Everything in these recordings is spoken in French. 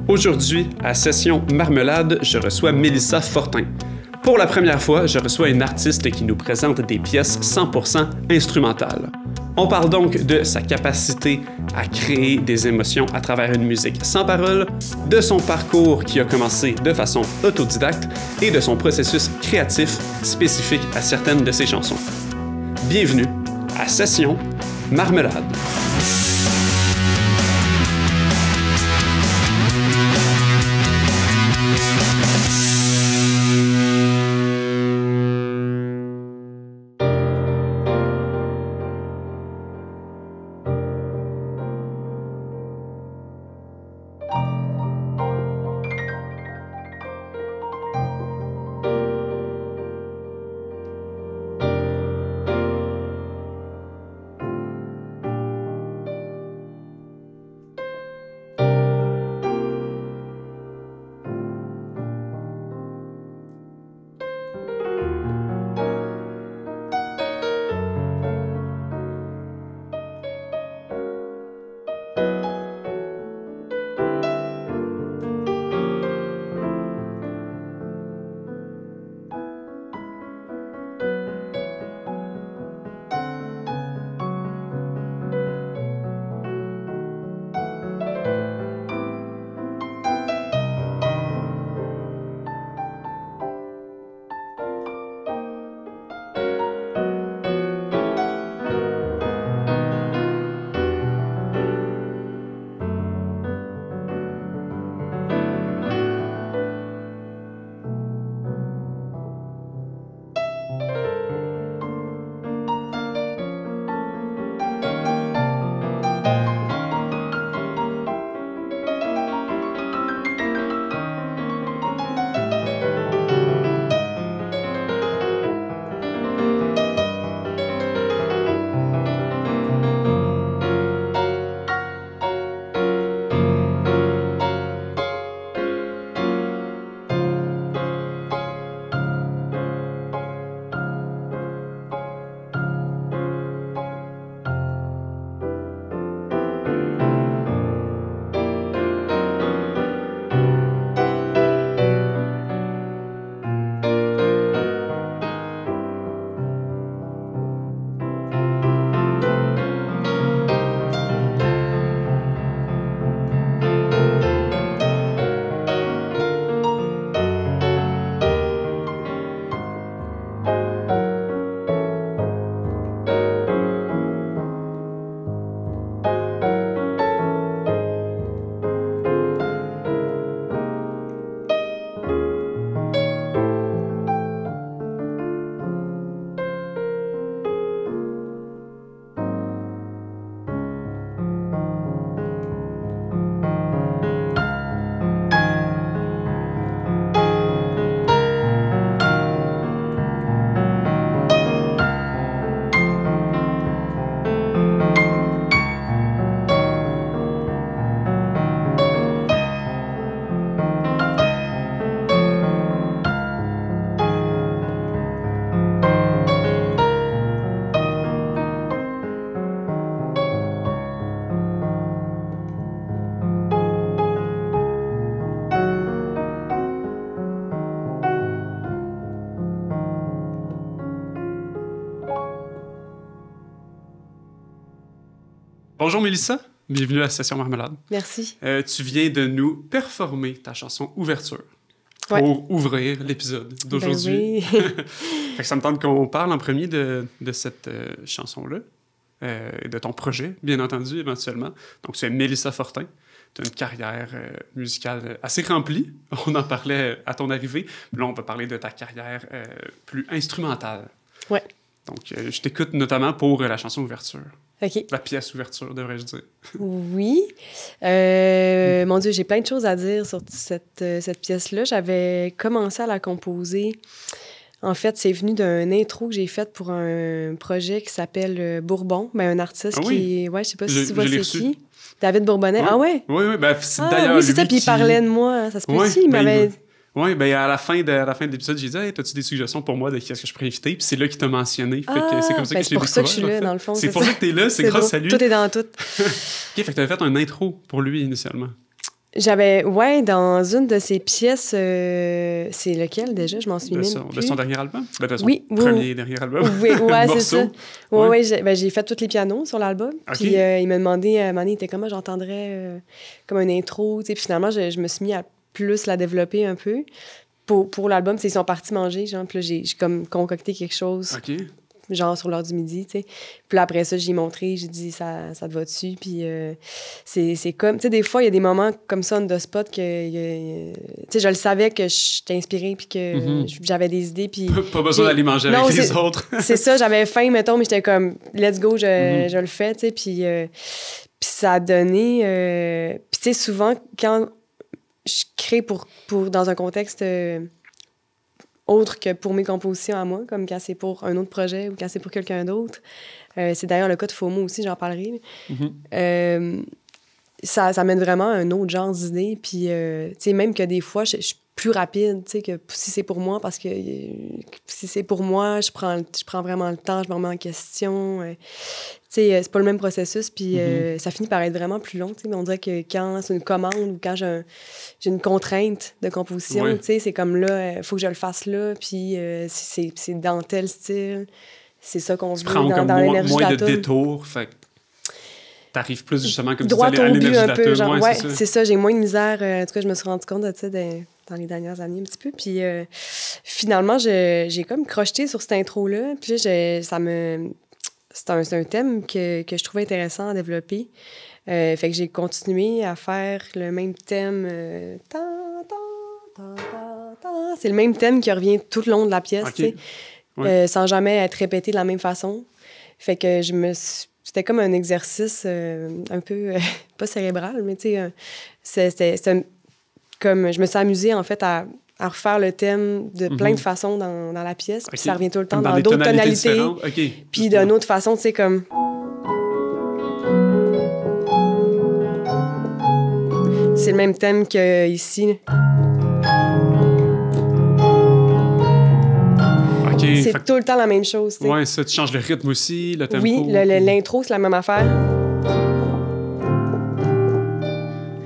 Aujourd'hui, à Session Marmelade, je reçois Mélissa Fortin. Pour la première fois, je reçois une artiste qui nous présente des pièces 100% instrumentales. On parle donc de sa capacité à créer des émotions à travers une musique sans paroles, de son parcours qui a commencé de façon autodidacte et de son processus créatif spécifique à certaines de ses chansons. Bienvenue à Session Marmelade. Bonjour Mélissa, bienvenue à Session Marmelade. Merci. Tu viens de nous performer ta chanson Ouverture pour ouvrir l'épisode d'aujourd'hui. Ben oui. Fait que ça me tente qu'on parle en premier de cette chanson-là, et de ton projet, bien entendu, éventuellement. Donc tu es Mélissa Fortin, tu as une carrière musicale assez remplie, on en parlait à ton arrivée, puis là on va parler de ta carrière plus instrumentale. Ouais. Donc je t'écoute notamment pour la chanson Ouverture. OK. La pièce Ouverture, devrais-je dire. Oui. Mon Dieu, j'ai plein de choses à dire sur cette pièce-là. J'avais commencé à la composer. En fait, c'est venu d'un intro que j'ai fait pour un projet qui s'appelle Bourbon. Ben, un artiste qui... Ouais, je sais pas si tu vois c'est qui. David Bourbonnais. Ouais. Ah ouais? Oui. Ben, c'est d'ailleurs oui, c'est ça. Puis il parlait de moi. Ça se peut aussi. Il m'avait... Oui, ben à la fin de l'épisode, j'ai dit « Hey, t'as-tu des suggestions pour moi de qu'est-ce que je pourrais inviter? » Puis c'est là qu'il t'a mentionné. Fait que c'est comme ça que je l'ai découvert. C'est pour ça que je suis là, dans le fond. C'est pour ça que t'es là, c'est grâce à lui. Tout est dans tout. OK, fait que t'avais fait un intro pour lui, initialement. Ouais, dans une de ces pièces, c'est lequel déjà? Je m'en souviens même plus. De son dernier album? De son oui, premier dernier album? Oui, ouais, c'est ça. Ouais. Ouais, j'ai fait tous les pianos sur l'album. Okay. Puis il m'a demandé, à un moment donné, il était comment j'entendrais comme une intro, tu sais. Puis finalement, je me suis mis à plus la développer un peu. Pour l'album, ils sont partis manger, genre. Puis là, j'ai comme concocté quelque chose. OK. Genre sur l'heure du midi, tu sais. Puis là, après ça, j'ai montré, j'ai dit, ça te va dessus. Puis c'est comme, tu sais, des fois, il y a des moments comme ça, on the spot, que, tu sais, je le savais que j'étais inspirée, puis que j'avais des idées, puis... Pas besoin d'aller manger avec les autres. C'est ça, j'avais faim, mettons, mais j'étais comme, let's go, je le fais, tu sais. Puis ça a donné... puis tu sais, souvent, quand je crée dans un contexte... autre que pour mes compositions à moi, comme quand c'est pour un autre projet ou quand c'est pour quelqu'un d'autre. C'est d'ailleurs le cas de FOMO aussi, j'en parlerai. Ça mène vraiment un autre genre d'idée. Puis, tu sais, même que des fois, je suis plus rapide, tu sais, que si c'est pour moi, parce que si c'est pour moi, je prends vraiment le temps, je me remets en question. Tu sais, c'est pas le même processus, puis ça finit par être vraiment plus long, tu sais. Mais on dirait que quand c'est une commande ou quand j'ai une contrainte de composition, tu sais, c'est comme là, il faut que je le fasse là, puis c'est dans tel style. C'est ça qu'on veut dans l'énergie de la moins de toune. détours, fait que t'arrives plus justement comme droit tu disais, à au but l'énergie de un la peu, toune. genre, Ouais, c'est ça, j'ai moins de misère. En tout cas, je me suis rendu compte de ça dans les dernières années un petit peu. Puis finalement, j'ai comme crocheté sur cette intro-là. Puis c'est un thème que je trouvais intéressant à développer. Fait que j'ai continué à faire le même thème. C'est le même thème qui revient tout le long de la pièce, okay. tu sais, sans jamais être répété de la même façon. Fait que c'était comme un exercice un peu, pas cérébral, mais tu sais, c'était comme, je me suis amusée, en fait, à refaire le thème de plein de façons dans la pièce, puis ça revient tout le temps dans d'autres tonalités. Puis d'une autre façon, tu sais, comme... C'est le même thème qu'ici. C'est tout le temps la même chose, tu sais. Ouais, ça, tu changes le rythme aussi, le tempo. Oui, l'intro, c'est la même affaire.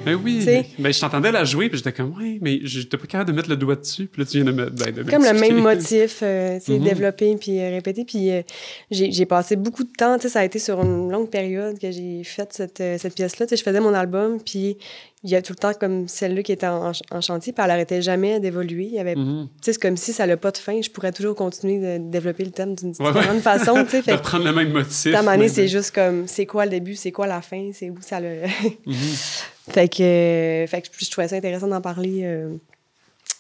Ben oui, ben je t'entendais la jouer, puis j'étais comme, ouais, mais j'étais pas capable de mettre le doigt dessus, puis là, tu viens de me comme le même motif, tu sais, développé puis répété, puis j'ai passé beaucoup de temps, tu sais, ça a été sur une longue période que j'ai fait cette pièce-là, tu sais, je faisais mon album, puis il y a tout le temps comme celle-là qui était en chantier, puis elle n'arrêtait jamais d'évoluer, il y avait, tu sais, c'est comme si ça n'a pas de fin, je pourrais toujours continuer de développer le thème d'une différente façon, tu sais, de reprendre le même motif. À un moment donné, c'est juste comme, c'est quoi le début, c'est quoi la fin, c'est où ça le... Fait que je trouvais ça intéressant d'en parler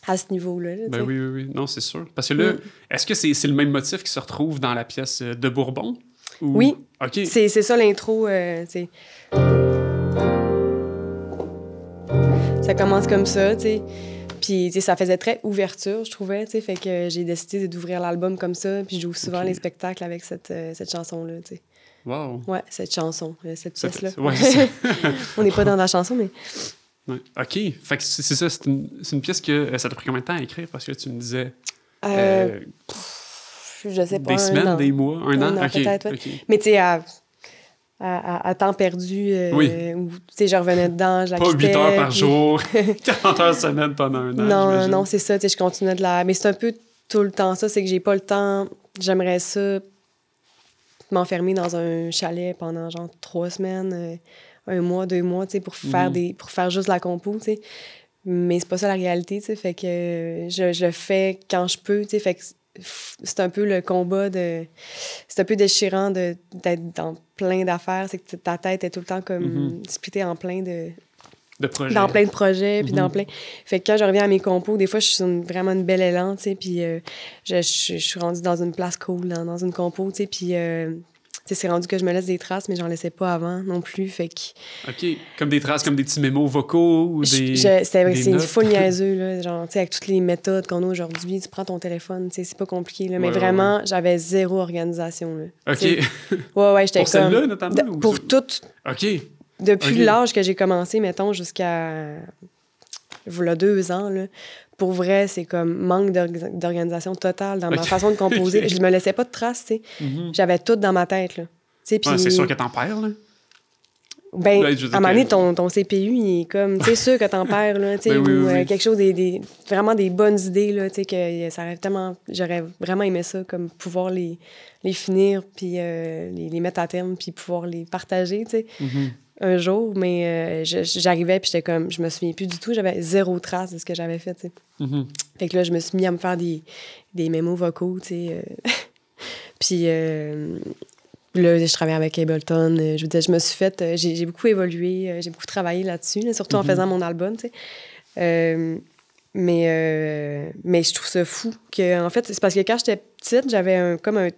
à ce niveau-là. Là, ben oui. Non, c'est sûr. Parce que là, est-ce que c'est le même motif qui se retrouve dans la pièce de Bourbon? Ou... Oui. OK. C'est ça l'intro. Ça commence comme ça, tu sais. Puis, tu sais, ça faisait très ouverture, je trouvais, tu sais. Fait que j'ai décidé d'ouvrir l'album comme ça. Puis, j'ouvre souvent les spectacles avec cette chanson-là, tu sais. Wow. Ouais, cette chanson, cette pièce-là. Ouais, on n'est pas dans la chanson, mais... Ouais. OK. Fait que c'est ça, c'est une pièce que... ça t'a pris combien de temps à écrire? Parce que là, tu me disais... je sais pas, des semaines, des mois, un an? Okay. Peut-être, ouais. Okay. Mais tu sais, à temps perdu, où tu sais, je revenais dedans, je la quittais. Pas 8 heures par jour, 40 heures semaine pendant un an, non, c'est ça, tu sais, je continuais de la... Mais c'est un peu tout le temps ça, c'est que j'ai pas le temps, j'aimerais ça... m'enfermer dans un chalet pendant genre 3 semaines, 1 mois, 2 mois, tu sais, pour faire juste la compo, tu sais. Mais c'est pas ça la réalité, tu sais, fait que je le fais quand je peux, tu sais, fait que c'est un peu le combat c'est un peu déchirant d'être dans plein d'affaires, c'est que ta tête est tout le temps comme splittée en plein de projets. Dans plein de projets, puis dans plein... Fait que quand je reviens à mes compos, des fois, je suis sur vraiment une belle élan, tu sais, puis je suis rendue dans une place cool, dans une compo, tu sais, puis... c'est rendu que je me laisse des traces, mais j'en laissais pas avant non plus, fait que... OK. Comme des traces, comme des petits mémos vocaux ou des c'est full niaiseux, là. Genre, tu sais, avec toutes les méthodes qu'on a aujourd'hui, tu prends ton téléphone, tu sais, c'est pas compliqué, là. Mais vraiment, j'avais zéro organisation, là. OK. T'sais, ouais, j'étais comme... Pour celle-là, notamment? Pour toutes. OK. Depuis l'âge que j'ai commencé, mettons, jusqu'à... Voilà 2 ans, là. Pour vrai, c'est comme manque d'organisation totale dans ma façon de composer. Je me laissais pas de traces, tu sais. J'avais tout dans ma tête, là. Puis... c'est sûr que t'en perds, là. Ben, Là, je veux dire à un moment donné, que- ton CPU, il est comme, tu sais, sûr que t'en perds, là, tu sais, Ben oui, ou oui, oui. quelque chose, vraiment des bonnes idées, là, tu sais, que ça aurait tellement, j'aurais vraiment aimé ça, comme pouvoir les finir, puis les mettre à terme, puis pouvoir les partager, tu sais, Mhm. un jour, mais j'arrivais, puis j'étais comme, je me souviens plus du tout, j'avais zéro trace de ce que j'avais fait, tu sais. Mhm. Fait que là, je me suis mis à me faire des mémos vocaux, tu sais, puis là, je travaille avec Ableton. Je veux dire, je me suis fait... j'ai beaucoup évolué, j'ai beaucoup travaillé là-dessus, là, surtout en faisant mon album, tu sais. Mais je trouve ça fou que, en fait, c'est parce que quand j'étais petite, j'avais comme un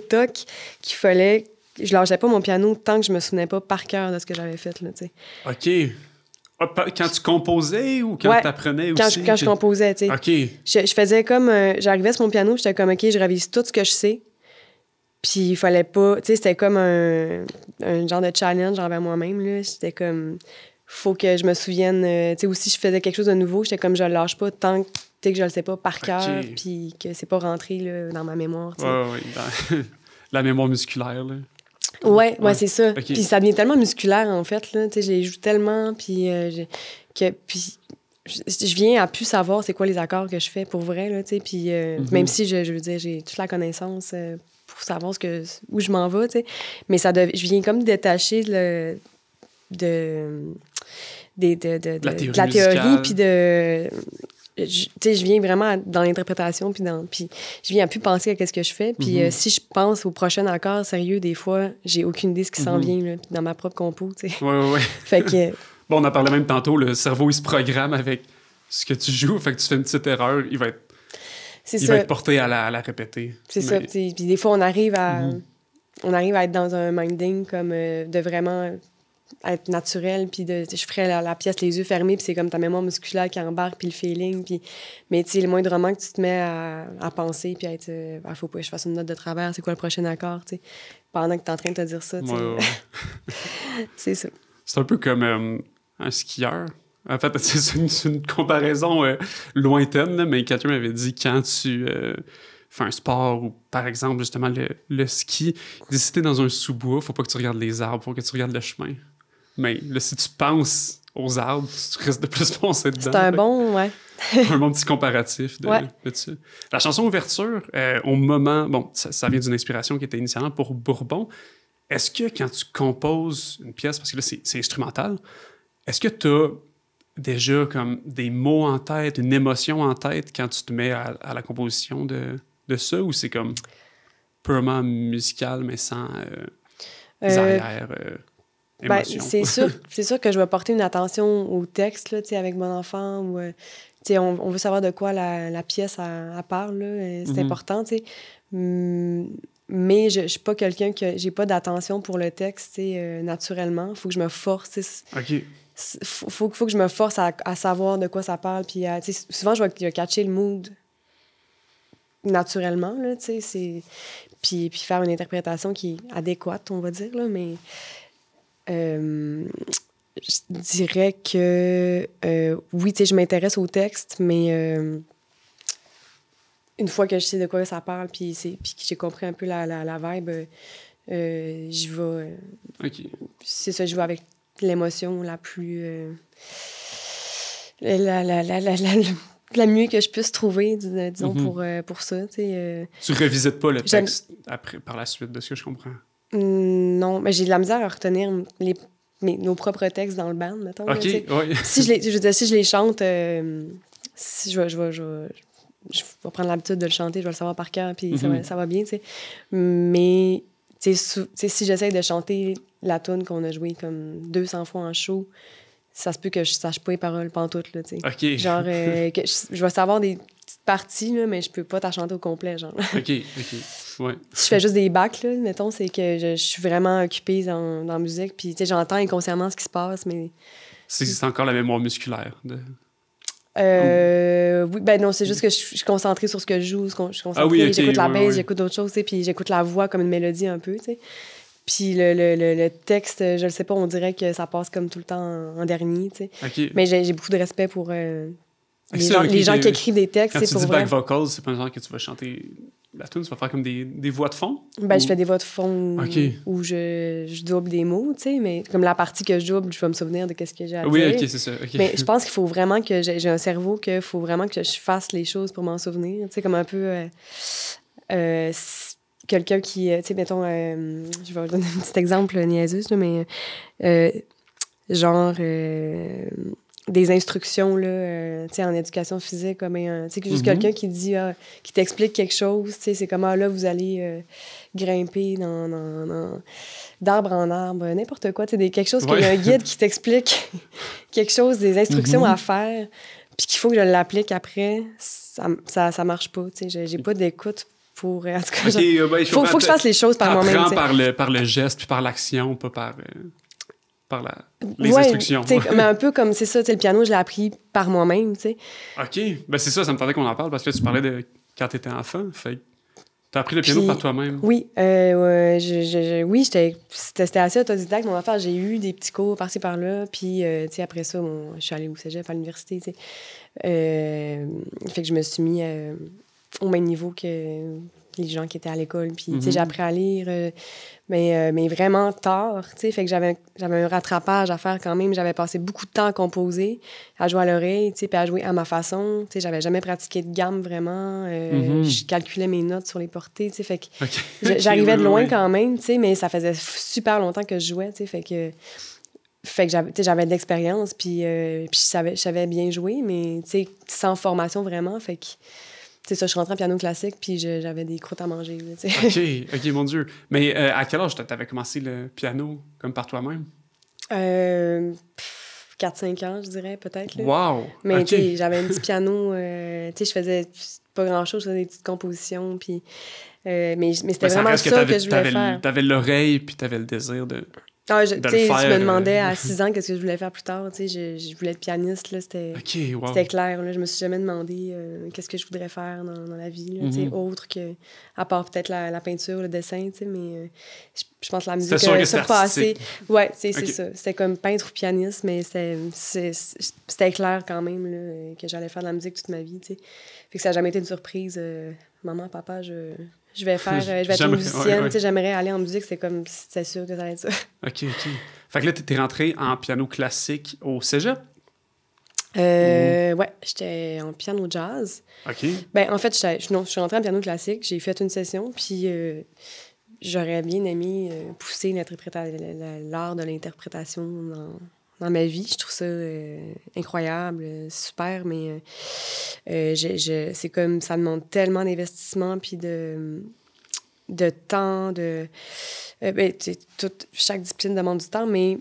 toc qu'il fallait... Je lâchais pas mon piano tant que je me souvenais pas par cœur de ce que j'avais fait, là, tu sais. OK. Ah, quand tu composais ou quand Ouais, tu apprenais quand aussi? je composais, tu sais. OK. Je faisais comme... j'arrivais sur mon piano, puis j'étais comme, OK, je révise tout ce que je sais. Puis il fallait pas... Tu sais, c'était comme un genre de challenge envers moi-même, là. C'était comme... Faut que je me souvienne... tu sais, aussi, je faisais quelque chose de nouveau. J'étais comme, je le lâche pas tant que, tu sais, que je le sais pas par cœur, OK. puis que c'est pas rentré, là, dans ma mémoire, tu sais. Ouais, dans la mémoire musculaire, là. Ouais, Ouais. c'est ça. OK. Puis ça devient tellement musculaire, en fait, là. Tu sais, je les joue tellement, puis puis je viens à plus savoir c'est quoi les accords que je fais pour vrai, là, tu sais. Puis même si, je veux dire, j'ai toute la connaissance pour savoir où je m'en vais, tu sais. Mais je viens comme détacher de la théorie, puis tu sais, je viens vraiment dans l'interprétation, puis je viens à plus penser à ce que je fais. Puis si je pense au prochain accord, sérieux, des fois, j'ai aucune idée de ce qui s'en vient, là, dans ma propre compo, tu sais. Ouais. Fait que... Bon, on en parlait même tantôt, le cerveau, il se programme avec ce que tu joues, fait que tu fais une petite erreur, il va être porté à la répéter. C'est ça, tu sais. Puis des fois, on arrive à être dans un minding comme de vraiment être naturel, puis je ferais la pièce les yeux fermés, puis c'est comme ta mémoire musculaire qui embarque, puis le feeling, puis... Mais tu sais, le moindrement que tu te mets à penser, puis à être... faut pas que je fasse une note de travers, c'est quoi le prochain accord, tu sais, pendant que t'es en train de te dire ça, tu sais. Ouais. C'est ça. C'est un peu comme un skieur. En fait, c'est une comparaison lointaine, là, mais quelqu'un m'avait dit quand tu fais un sport ou, par exemple, justement, le ski, il dit si t'es dans un sous-bois, faut pas que tu regardes les arbres, faut que tu regardes le chemin. Mais là, si tu penses aux arbres, tu risques de plus foncer dedans. C'est un bon, ouais. Un bon petit comparatif de ça. La chanson ouverture, au moment... Bon, ça vient d'une inspiration qui était initialement pour Bourbon. Est-ce que quand tu composes une pièce, parce que là, c'est instrumental, est-ce que tu as déjà comme des mots en tête, une émotion en tête quand tu te mets à la composition de ça, ou c'est comme purement musical, mais sans arrière émotion? C'est sûr que je vais porter une attention au texte, là, avec mon enfant, ou on veut savoir de quoi la pièce elle parle, là, c'est important, tu sais. Mais je suis pas quelqu'un que j'ai pas d'attention pour le texte, naturellement. Il faut que je me force. OK. Faut que je me force à savoir de quoi ça parle. Puis, souvent, je vais catcher le mood naturellement, là, puis faire une interprétation qui est adéquate, on va dire, là, mais je dirais que oui, je m'intéresse au texte, mais une fois que je sais de quoi ça parle, puis que j'ai compris un peu la vibe, je vais... OK. C'est ça, je vais avec l'émotion la plus... la mieux que je puisse trouver, disons, pour ça. Tu revisites pas le texte après, par la suite, de ce que je comprends? Non, mais j'ai de la misère à retenir nos propres textes dans le band, mettons. OK, là, oui. si je les chante, si je vais prendre l'habitude de le chanter, je vais le savoir par cœur, puis ça va bien, tu sais. Mais, tu sais, si j'essaie de chanter la tune qu'on a jouée comme 200 fois en show, ça se peut que je sache pas les paroles pantoute, là, tu sais. OK. Genre, que je vais savoir des petites parties, là, mais je peux pas t'en chanter au complet, genre. OK, ouais. Si je fais juste des bacs, là, mettons, c'est que je suis vraiment occupée dans la musique, puis, tu sais, j'entends inconsciemment ce qui se passe, mais... C'est encore la mémoire musculaire. Oui, ben non, c'est juste que je suis concentrée sur ce que je joue, je suis concentrée, okay, j'écoute la bass, j'écoute d'autres choses, tu sais, puis j'écoute la voix comme une mélodie un peu, tu sais. Puis le texte, je le sais pas, on dirait que ça passe comme tout le temps en dernier, tu sais. Okay. Mais j'ai beaucoup de respect pour les gens qui écrivent des textes. Quand tu dis back vocals, c'est pas un genre que tu vas chanter la tune, tu vas faire comme des voix de fond? Ben, ou... je fais des voix de fond okay. où je double des mots, tu sais, mais comme la partie que je double, je vais me souvenir de qu'est-ce que j'ai à dire. Oui, OK, c'est ça. Okay. Mais je pense qu'il faut vraiment que j'ai un cerveau qu'il faut vraiment que je fasse les choses pour m'en souvenir, tu sais, comme un peu quelqu'un qui, tu sais, mettons, je vais vous donner un petit exemple niaiseux, mais genre... des instructions là, tu sais, en éducation physique, comme tu sais, juste quelqu'un qui dit, qui t'explique quelque chose, tu sais, c'est comme, là, vous allez grimper d'arbre en arbre, n'importe quoi, tu sais, quelque chose qu'il y a un guide qui t'explique quelque chose, des instructions à faire, puis qu'il faut que je l'applique après, ça marche pas, tu sais, j'ai pas d'écoute pour... En tout cas, il faut que je fasse les choses par moi-même. Par le geste, puis par l'action, pas par les instructions. Mais un peu comme, c'est ça, le piano, je l'ai appris par moi-même, tu sais. OK. Ben c'est ça me tendait qu'on en parle, parce que là, tu parlais de quand t'étais enfant, fait t'as appris le piano par toi-même. Oui, oui, c'était assez autodidacte, mon affaire. J'ai eu des petits cours par-ci, par-là, puis, tu sais, après ça, je suis allée au cégep, à l'université, tu sais. Fait que je me suis mis au même niveau que les gens qui étaient à l'école, puis, tu sais, j'ai appris à lire... mais vraiment tard, tu sais, fait que j'avais un rattrapage à faire quand même. J'avais passé beaucoup de temps à composer, à jouer à l'oreille, tu sais, puis à jouer à ma façon. Tu sais, j'avais jamais pratiqué de gamme vraiment. Je calculais mes notes sur les portées, tu sais, fait que j'arrivais de loin quand même, tu sais, mais ça faisait super longtemps que je jouais, tu sais, fait que j'avais de l'expérience, puis je savais bien jouer, mais tu sais, sans formation vraiment, fait que... C'est ça, je suis rentrée en piano classique, puis j'avais des croûtes à manger. Là, OK, mon Dieu. Mais à quel âge t'avais commencé le piano, comme par toi-même? 4-5 ans, je dirais, peut-être. Là. Wow! Mais okay. J'avais un petit piano, je faisais pas grand-chose, je faisais des petites compositions, puis... mais c'était vraiment ça que je voulais faire. T'avais l'oreille, puis t'avais le désir de... Tu me demandais à 6 ans qu'est-ce que je voulais faire plus tard. Je voulais être pianiste. Là, c'était clair. Là, je me suis jamais demandé qu'est-ce que je voudrais faire dans la vie, là, autre que, à part peut-être la peinture, le dessin. Mais je pense que la musique ça passait. Ouais, c'est ça. C'était comme peintre ou pianiste, mais c'était clair quand même là, que j'allais faire de la musique toute ma vie. T'sais. Fait que ça n'a jamais été une surprise. Maman, papa, je vais être une musicienne. Ouais. J'aimerais aller en musique, c'était sûr que ça allait être ça. OK. Fait que là, t'es rentrée en piano classique au cégep? Ouais, j'étais en piano jazz. OK. Ben, en fait, je suis rentrée en piano classique, j'ai fait une session, puis j'aurais bien aimé pousser l'art de l'interprétation dans ma vie. Je trouve ça incroyable, super, mais c'est comme ça demande tellement d'investissement puis de temps, chaque discipline demande du temps, mais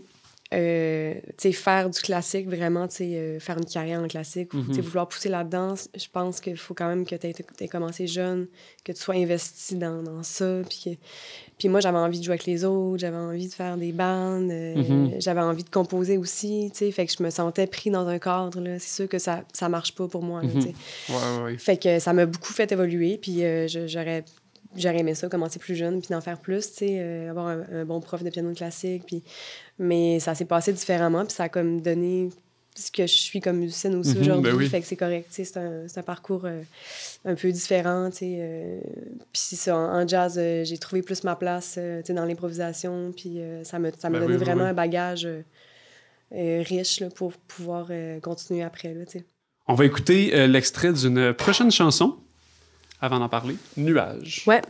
faire du classique, vraiment, faire une carrière en classique, ou vouloir pousser là-dedans, je pense qu'il faut quand même que tu aies commencé jeune, que tu sois investi dans ça, puis moi, j'avais envie de jouer avec les autres, j'avais envie de faire des bandes, j'avais envie de composer aussi, tu sais, fait que je me sentais pris dans un cadre, là. C'est sûr que ça marche pas pour moi, là, tu sais. Ouais. Fait que ça m'a beaucoup fait évoluer, puis j'aurais aimé ça, commencer plus jeune, puis d'en faire plus, tu sais, avoir un bon prof de piano classique, puis... Mais ça s'est passé différemment, puis ça a comme donné ce que je suis comme musicienne aussi aujourd'hui, ben oui. Fait que c'est correct, tu sais, c'est un parcours un peu différent, tu sais. Puis ça, en jazz, j'ai trouvé plus ma place, tu sais, dans l'improvisation, puis ça m'a donné vraiment un bagage riche, là, pour pouvoir continuer après, là, tu sais. On va écouter l'extrait d'une prochaine chanson, avant d'en parler, Nuages. Ouais.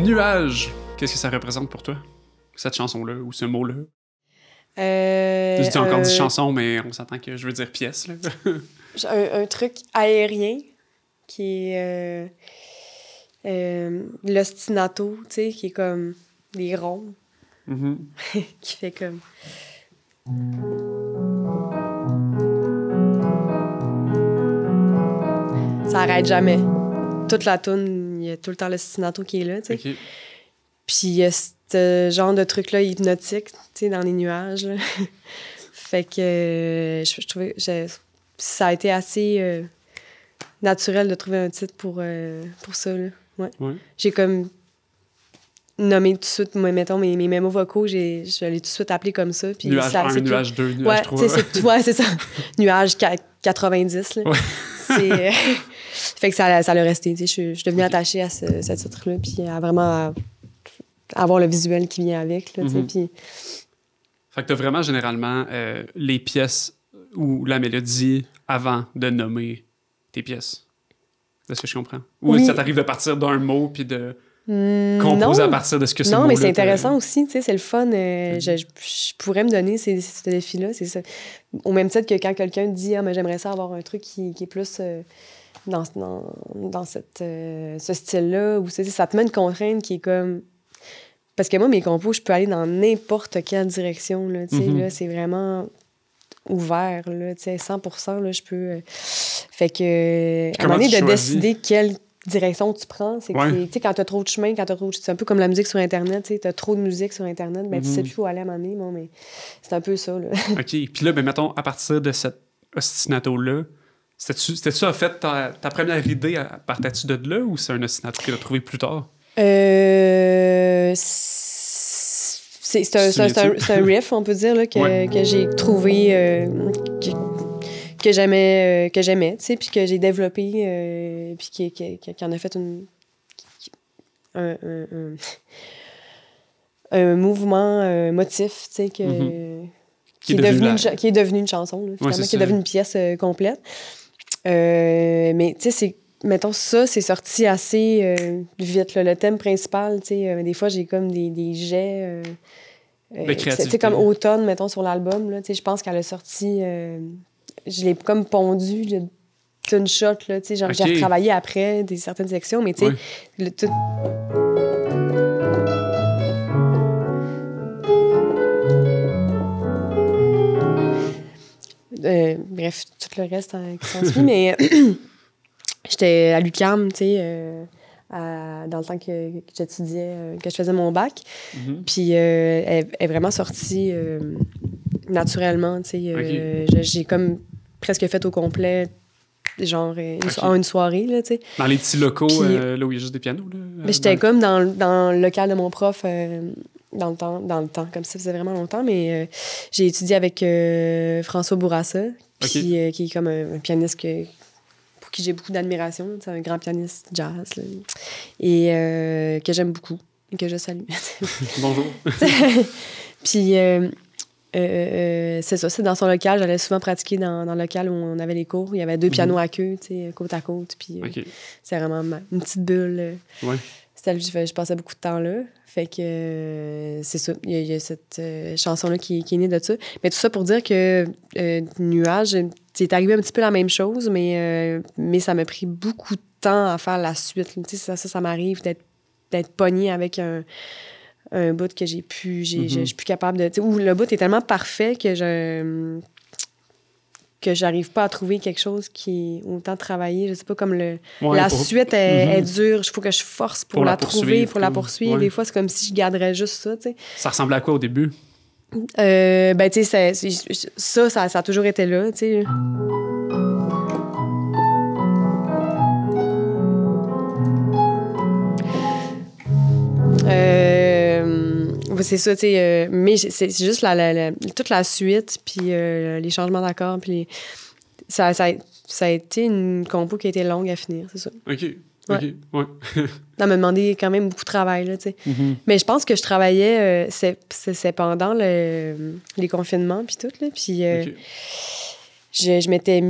Nuages, qu'est-ce que ça représente pour toi, cette chanson-là, ou ce mot-là? Je dis encore dit chanson, mais on s'entend que je veux dire pièce, là. un truc aérien qui est l'ostinato, tu sais, qui est comme des ronds, qui fait comme... Ça arrête jamais. Toute la toune, il y a tout le temps le staccato qui est là, tu sais. OK. Puis il y a ce genre de truc-là hypnotique, tu sais, dans les nuages, là. Fait que je trouvais... ça a été assez naturel de trouver un titre pour ça, là. Ouais. J'ai comme nommé tout de suite, mettons, mes mémos vocaux, je l'ai tout de suite appelé comme ça. Puis nuage ça, 1, nuage 2, nuage 3. C'est ça. Nuage 90, là. Ouais. Fait que ça l'a resté. Je suis devenue attachée à ce titre-là, puis à vraiment avoir le visuel qui vient avec. Là, puis... Fait que t'as vraiment généralement les pièces ou la mélodie avant de nommer tes pièces. C'est ce que je comprends. Ou ça t'arrive de partir d'un mot puis de composer à partir de ce que c'est. Non, mais c'est intéressant aussi, tu sais, c'est le fun. Je pourrais me donner ce défi-là. C'est ça. Au même titre que quand quelqu'un dit « Ah, mais j'aimerais ça avoir un truc qui est plus dans ce style-là », ou ça te met une contrainte qui est comme... Parce que moi, mes compos, je peux aller dans n'importe quelle direction, là, tu sais, là, c'est vraiment ouvert, là, tu sais, 100%, là, je peux... Fait que, à un moment donné, de décider quelle direction tu prends, c'est que, tu sais, quand t'as trop de chemin, c'est un peu comme la musique sur Internet, tu sais, t'as trop de musique sur Internet, ben, tu sais plus où aller à un moment donné, bon, mais c'est un peu ça, là. OK. Puis là, ben, mettons, à partir de cet ostinato-là, c'était ça, en fait, ta première idée, partais-tu de là, ou c'est un ostinato que tu as trouvé plus tard? C'est un riff, on peut dire, là, que j'ai trouvé, que j'aimais, tu sais, puis que j'ai développé, puis qui en a fait un mouvement motif, tu sais, qui est devenu une chanson, là, finalement, qui est devenu une pièce complète. Mais, tu sais, c'est... Mettons, ça, c'est sorti assez vite. Là. Le thème principal, tu sais, des fois, j'ai comme des jets... c'est comme automne, mettons, sur l'album. Tu sais, je pense qu'elle a sorti... je l'ai comme pondu d'une shot, là, tu sais, genre, j'ai retravaillé après certaines sections, mais tu sais, tout... bref, tout le reste qui s'ensuit, mais... J'étais à l'UQAM, tu sais, dans le temps que j'étudiais, que je faisais mon bac. Puis elle est vraiment sortie naturellement, tu sais. J'ai comme presque fait au complet, genre une soirée, là, tu sais. Dans les petits locaux, là où il y a juste des pianos, là? Mais j'étais comme dans le local de mon prof dans le temps, comme ça faisait vraiment longtemps, mais j'ai étudié avec François Bourassa, qui est comme un pianiste pour qui j'ai beaucoup d'admiration. C'est un grand pianiste jazz, là, et que j'aime beaucoup et que je salue. Bonjour. Puis c'est ça, c'est dans son local. J'allais souvent pratiquer dans le local où on avait les cours. Il y avait 2 pianos à queue, tu sais, côte à côte. Puis c'est vraiment une petite bulle. Je passais beaucoup de temps là. Fait que c'est ça. Il y a cette chanson-là qui est née de ça. Mais tout ça pour dire que Nuage, c'est arrivé un petit peu la même chose, mais ça m'a pris beaucoup de temps à faire la suite. Tu sais, ça m'arrive d'être pognée avec un bout que j'ai plus capable de... Tu sais, où le bout est tellement parfait que j'arrive pas à trouver quelque chose qui est autant travaillé. Je sais pas, comme la suite est dure. Il faut que je force pour la trouver, pour la poursuivre. Des fois, c'est comme si je garderais juste ça, tu sais. Ça ressemblait à quoi au début? Ben, tu sais, ça a toujours été là, tu sais. C'est ça, tu sais, mais c'est juste toute la suite, puis les changements d'accords, puis ça a été une compo qui a été longue à finir, c'est ça. OK. Ça m'a demandé quand même beaucoup de travail, là, tu sais. Mais je pense que je travaillais, c'est pendant les confinements, puis tout, là, puis je m'étais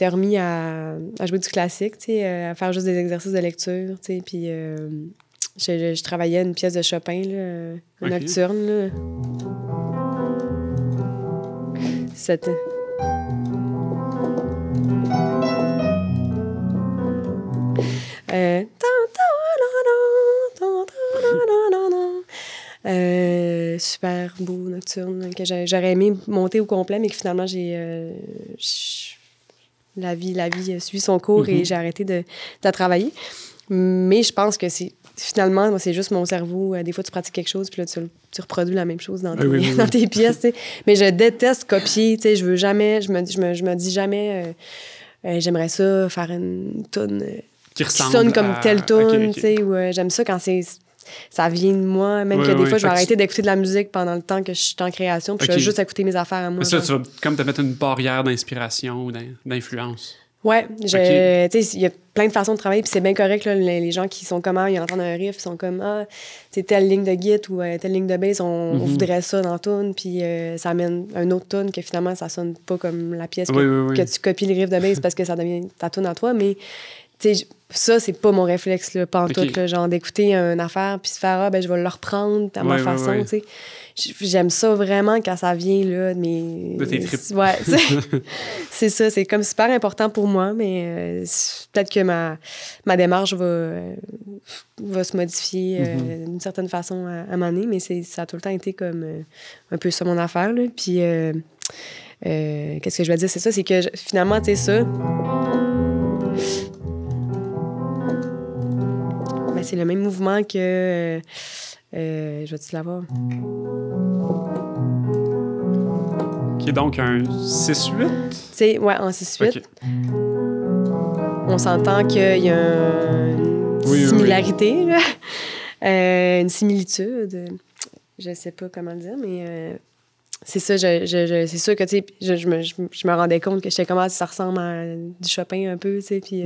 remis à jouer du classique, tu sais, à faire juste des exercices de lecture, tu sais, puis... Je travaillais une pièce de Chopin, là, nocturne. Là. C'était... super beau nocturne que j'aurais aimé monter au complet, mais que finalement la vie suit son cours et j'ai arrêté de travailler. Mais je pense que finalement, c'est juste mon cerveau. Des fois, tu pratiques quelque chose, puis là, tu reproduis la même chose dans tes pièces, tu sais. Mais je déteste copier, tu sais. Je veux jamais, je me dis jamais, j'aimerais ça faire une toune qui sonne comme telle toune, tu sais. Ou j'aime ça quand ça vient de moi, même que des fois, je vais arrêter d'écouter de la musique pendant le temps que je suis en création, puis je vais juste écouter mes affaires à moi. Mais ça, tu vas comme te mettre une barrière d'inspiration ou d'influence. Ouais, tu sais, il y a plein de façons de travailler, puis c'est bien correct, là, les gens qui sont comme, ils entendent un riff, ils sont comme, c'est telle ligne de git ou telle ligne de bass, on voudrait ça dans la tune, puis ça amène un autre tune que finalement, ça sonne pas comme la pièce que tu copies le riff de bass parce que ça devient ta tune à toi, mais tu sais, ça, c'est pas mon réflexe, là, pantoute, là, genre d'écouter une affaire puis se faire, je vais le reprendre à ma façon, tu sais. J'aime ça vraiment quand ça vient, là, de tes tripes. Ouais, c'est ça, c'est comme super important pour moi, mais peut-être que ma démarche va se modifier d'une certaine façon à un moment donné, mais ça a tout le temps été comme un peu ça mon affaire, là. Puis, qu'est-ce que je vais dire? C'est ça, c'est que finalement, tu sais, ça... Ben, c'est le même mouvement que... je vais-tu l'avoir? Qui est donc un 6-8? Ouais, en 6-8. Okay. On s'entend qu'il y a une similarité, là. Une similitude. Je sais pas comment le dire, mais c'est ça. C'est sûr que, tu sais, je me rendais compte que j'étais comment ça ressemble à du Chopin un peu, tu sais, puis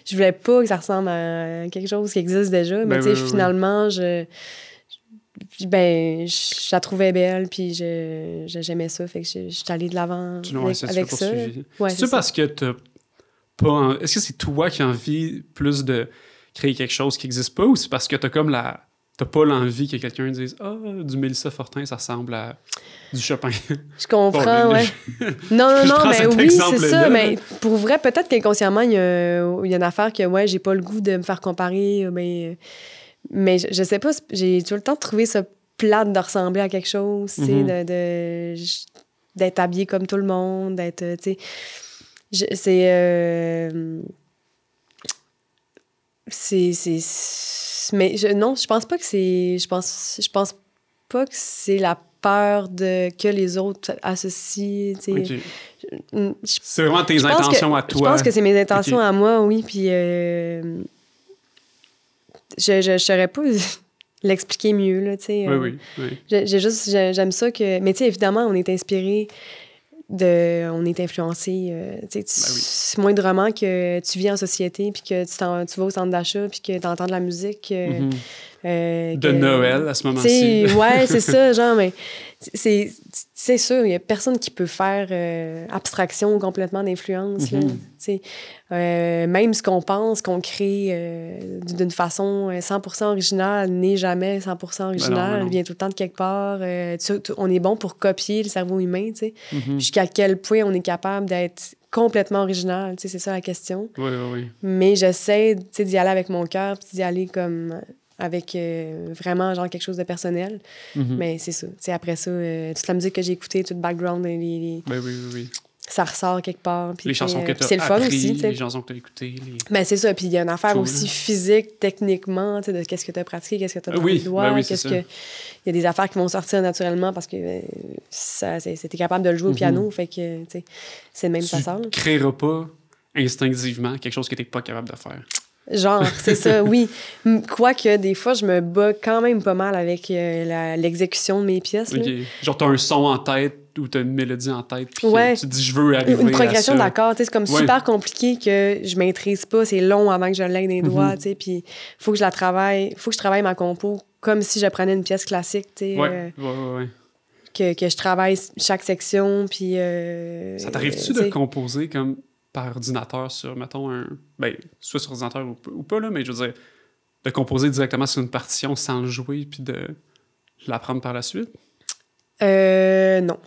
je voulais pas que ça ressemble à quelque chose qui existe déjà, mais tu sais, finalement, je la trouvais belle, puis j'aimais ça, fait que je suis allée de l'avant avec ça. Ouais, c'est parce que t'as pas... Est-ce que c'est toi qui as envie plus de créer quelque chose qui n'existe pas, ou c'est parce que t'as comme t'as pas l'envie que quelqu'un dise du Mélissa Fortin, ça ressemble à du Chopin. Je comprends, ouais. Non, mais oui, c'est ça. Mais pour vrai, peut-être qu'inconsciemment, il y a une affaire que, j'ai pas le goût de me faire comparer, mais je sais pas, j'ai tout le temps trouvé ça plate de ressembler à quelque chose, tu sais, d'être habillée comme tout le monde, d'être, tu sais... Mais non, je pense pas que c'est... Je pense pas que c'est la peur que les autres associent, tu sais. Okay. C'est vraiment tes intentions à toi. Je pense que c'est mes intentions à moi, oui, puis je saurais pas l'expliquer mieux, là, tu sais. Oui. J'aime ça que... Mais tu sais, évidemment, on est inspiré on est influencé, tu sais, moindrement que tu vis en société puis que tu vas au centre d'achat puis que tu entends de la musique. De Noël, à ce moment-ci. Ouais, c'est ça, genre, mais c'est sûr, il n'y a personne qui peut faire abstraction complètement d'influence, tu sais. Même ce qu'on pense, qu'on crée d'une façon 100% originale n'est jamais 100% original, vient tout le temps de quelque part. On est bon pour copier le cerveau humain, tu sais. Jusqu'à quel point on est capable d'être complètement original, tu sais, c'est ça la question. Oui. Mais j'essaie, tu sais, d'y aller avec mon cœur, puis d'y aller comme avec vraiment genre quelque chose de personnel. Mais c'est ça. Tu sais, après ça, toute la musique que j'ai écoutée, tout le background, oui. Ça ressort quelque part. Puis les chansons que tu as appris, aussi, les chansons que tu as écoutées. Ben, c'est ça. Puis il y a une affaire aussi physique, techniquement, de qu'est-ce que tu as pratiqué, qu'est-ce que tu as dans les doigts, il y a des affaires qui vont sortir naturellement parce que t'es capable de le jouer au piano. Fait que, tu sais, c'est le même façon. Tu créeras pas instinctivement quelque chose que tu n'es pas capable de faire. Genre, c'est ça, oui. Quoique, des fois, je me bats quand même pas mal avec l'exécution de mes pièces. Là. Genre, t'as un son en tête ou t'as une mélodie en tête, puis tu dis, je veux arriver à ça. Une progression d'accords, c'est comme super compliqué que je maîtrise pas. C'est long avant que je l'aie dans les doigts, tu sais, puis faut que je travaille ma compo comme si je prenais une pièce classique, tu sais. Que je travaille chaque section, puis... ça t'arrive-tu de composer comme... par ordinateur sur, mettons, soit sur ordinateur ou pas, là, mais je veux dire, de composer directement sur une partition sans le jouer puis de l'apprendre par la suite? Non.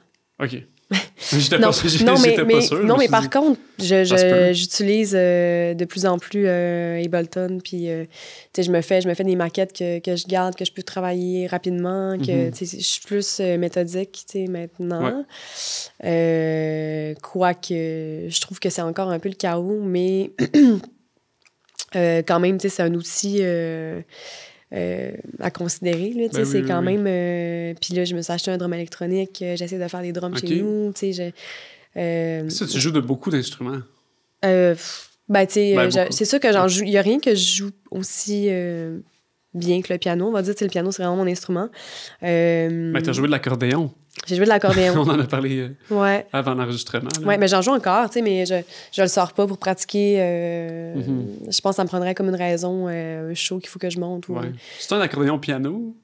OK. J'étais Non, pas sûr. non, J'étais pas sûr. non, mais par contre, Ça se peut. j'utilise de plus en plus Ableton, puis tu sais, je me fais des maquettes que je garde, que je peux travailler rapidement, que tu sais, je suis plus méthodique, tu sais, maintenant. Quoique, je trouve que c'est encore un peu le chaos, mais quand même, tu sais, c'est un outil à considérer, là, tu sais, Ben c'est oui, quand oui, oui. même... Puis là, je me suis acheté un drum électronique, j'essaie de faire des drums OK. chez nous, tu sais, Ça, tu joues de beaucoup d'instruments. ben, tu sais, Ben, beaucoup. c'est sûr que j'en joue... Il y a rien que je joue aussi bien que le piano. On va dire, tu sais, le piano, c'est vraiment mon instrument. Ben, t'as joué de l'accordéon. J'ai joué de l'accordéon. On en a parlé Ouais. avant l'enregistrement. là. Ouais, mais j'en joue encore, tu sais, mais je le sors pas pour pratiquer. Je pense que ça me prendrait comme une raison, un show qu'il faut que je monte. Ou, Ouais. C'est un accordéon piano?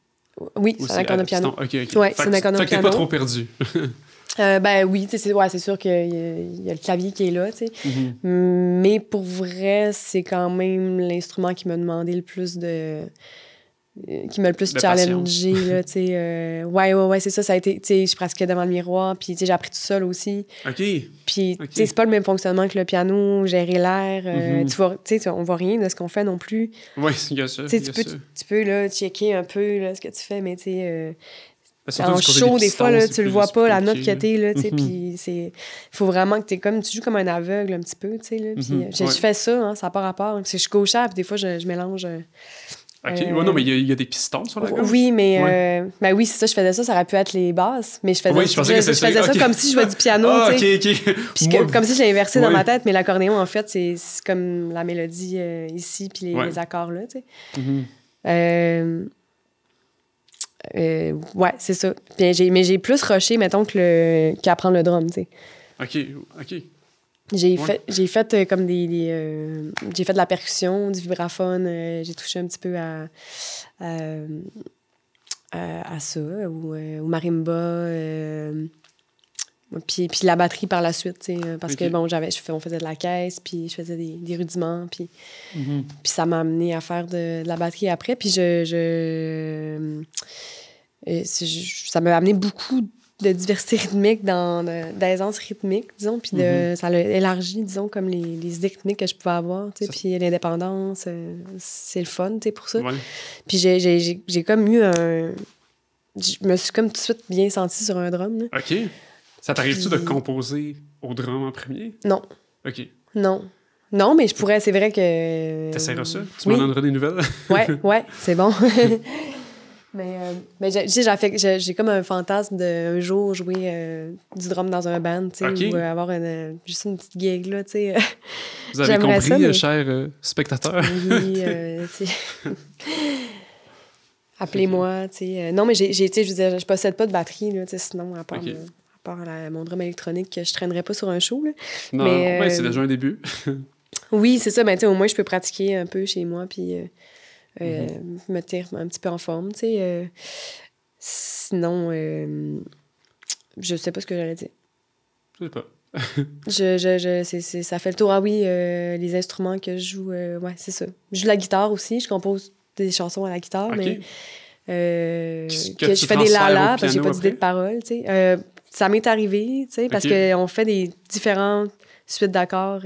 Oui, Ou c'est un accordéon piano. OK, OK. Ouais, Fait c'est un que- accordéon Fait que t'es piano. pas trop perdu. Ben oui, tu sais, c'est sûr qu'il y a le clavier qui est là, tu sais. Mais pour vrai, c'est quand même l'instrument qui m'a demandé le plus qui m'a le plus De challengé, là, tu sais. Ouais, c'est ça, ça a été... Tu sais, je pratiquais devant le miroir, puis, tu sais, j'ai appris tout seul aussi. OK. Puis, Ok. tu sais, c'est pas le même fonctionnement que le piano, gérer l'air. Tu sais, on voit rien de ce qu'on fait non plus. Oui, il y a ça. Tu sais, il y a ça. tu peux, là, checker un peu, là, ce que tu fais, mais, tu sais... Ben, surtout en du côté show, des des fois, pistons, là, c'est tu le plus- vois c'est pas, plus la note compliqué, que t'es, là, tu sais, Mhm. puis c'est... faut vraiment que tu joues comme un aveugle un petit peu, tu sais, là, puis je Ouais. fais ça, hein, ça n'a pas rapport, parce que je suis gauchère, puis des fois, je mélange... OK. Ouais, non, mais il y a des pistons sur la gauche. Oui, mais... Ouais. Ben oui, c'est ça, je faisais ça aurait pu être les basses, mais je faisais, Oui, je pensais que je c'était faisais ça ok. comme si je jouais du piano, Ah, tu sais. OK, OK. Puis Moi- comme si j'ai inversé dans Ouais. ma tête, mais l'accordéon, en fait, c'est comme la mélodie ici, puis Ouais. les accords là, tu sais. Mhm. Ouais, c'est ça. Puis mais j'ai plus rushé, mettons, qu'apprendre le drum, tu sais. OK, OK. J'ai Ouais. fait comme j'ai fait de la percussion, du vibraphone, j'ai touché un petit peu à ça, ou marimba, puis la batterie par la suite, tu sais, parce que, Ok. bon, on faisait de la caisse, puis je faisais des rudiments, puis Mhm. ça m'a amené à faire de la batterie après, puis ça m'a amené beaucoup de diversité rythmique, d'aisance rythmique, disons, puis ça l'a élargi, disons, comme les idées rythmiques que je pouvais avoir, tu sais, Ça- puis l'indépendance, c'est le fun, tu sais, pour ça. Ouais. Puis j'ai comme eu je me suis comme tout de suite bien sentie sur un drum, là. OK. Ça t'arrive-tu de Puis- composer au drum en premier? Non, OK. non. Non, mais je pourrais, c'est vrai que... T'essaieras ça? Tu oui. m'en donneras des nouvelles? Ouais, c'est bon. mais tu sais, j'ai comme un fantasme d'un jour jouer du drum dans un band, tu sais, Ok. ou avoir juste une petite gig, là, tu sais. Vous avez J'aimerais compris, ça, mais- chers spectateurs? Oui, tu sais. Appelez-moi, tu sais. Non, mais tu sais, je veux dire, je possède pas de batterie, là, tu sais, sinon, à part, Ok. mon drum électronique, que je traînerais pas sur un show, là. Non, Mais, ouais, c'est déjà un début. Oui, c'est ça, mais tu sais, au moins, je peux pratiquer un peu chez moi, puis me tenir un petit peu en forme, tu sais. Sinon, je sais pas ce que j'allais dire. Je sais pas. Ça fait le tour. Ah oui, les instruments que je joue, ouais, c'est ça. Je joue de la guitare aussi, je compose des chansons à la guitare, OK. mais Que que tu je fais des transfères au la-la, parce que j'ai piano pas d'idée après? de parole, tu sais. Ça m'est arrivé, tu sais, parce OK. qu'on fait des différentes suites d'accords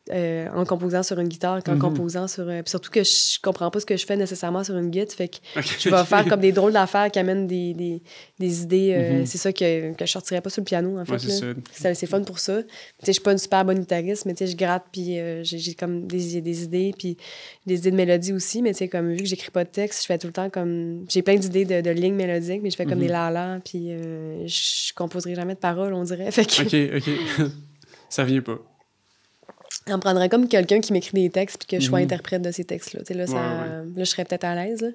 en composant sur une guitare qu'en composant sur... puis surtout que je comprends pas ce que je fais nécessairement sur une guitare, fait que OK. je vais faire comme des drôles d'affaires qui amènent des idées. C'est ça que je sortirais pas sur le piano, en fait. Ouais, c'est là. ça. C'est fun pour ça. Tu sais, je suis pas une super bonne guitariste, mais tu sais, je gratte, puis j'ai comme des idées, puis des idées de mélodie aussi, mais tu sais, comme vu que j'écris pas de texte, je fais tout le temps comme... J'ai plein d'idées de lignes mélodiques, mais je fais comme des la-la, puis je composerai jamais de paroles, on dirait. Fait que OK. Ça vient pas. on prendrait comme quelqu'un qui m'écrit des textes, puis que je sois interprète de ces textes-là. Tu sais, là, Ouais. là, je serais peut-être à l'aise, là.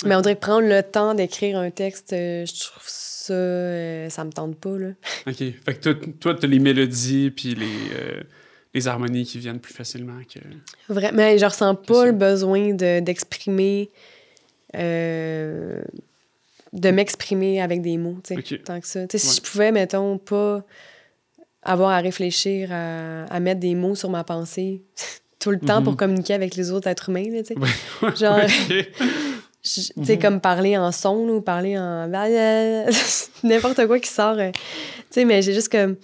Mais on dirait que prendre le temps d'écrire un texte, je trouve ça... ça me tente pas, là. OK. Fait que toi, t'as les mélodies puis les harmonies qui viennent plus facilement que... Vraiment, mais je ressens Que pas ça. le besoin d'exprimer... de m'exprimer avec des mots, tu sais, Ok. tant que ça. Tu sais, si Ouais. je pouvais, mettons, pas avoir à réfléchir à mettre des mots sur ma pensée tout le temps pour communiquer avec les autres êtres humains, là, tu sais. Ouais. Genre, OK. tu sais, comme parler en son, là, ou parler en... n'importe quoi qui sort. Tu sais, mais j'ai juste comme...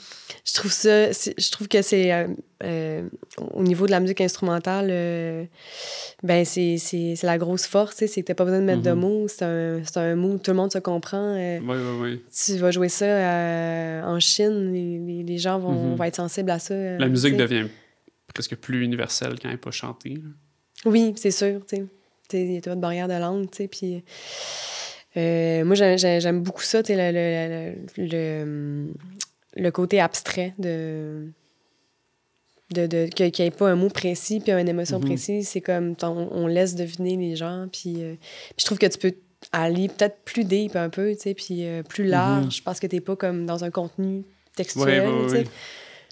Je trouve que c'est... au niveau de la musique instrumentale, ben c'est la grosse force, tu sais, c'est que t'as pas besoin de mettre de mots. C'est un mot où tout le monde se comprend. Oui. Tu vas jouer ça en Chine, les gens vont être sensibles à ça. La musique devient presque plus universelle quand elle n'est pas chantée. Là. Oui, c'est sûr, tu sais. Il y a pas de barrière de langue, tu sais, puis... moi, j'aime beaucoup ça, tu sais, le côté abstrait qu'il n'y ait pas un mot précis puis une émotion précise. C'est comme, on laisse deviner les gens, puis je trouve que tu peux aller peut-être plus deep un peu, tu sais, puis plus large, parce que t'es pas comme dans un contenu textuel, tu sais.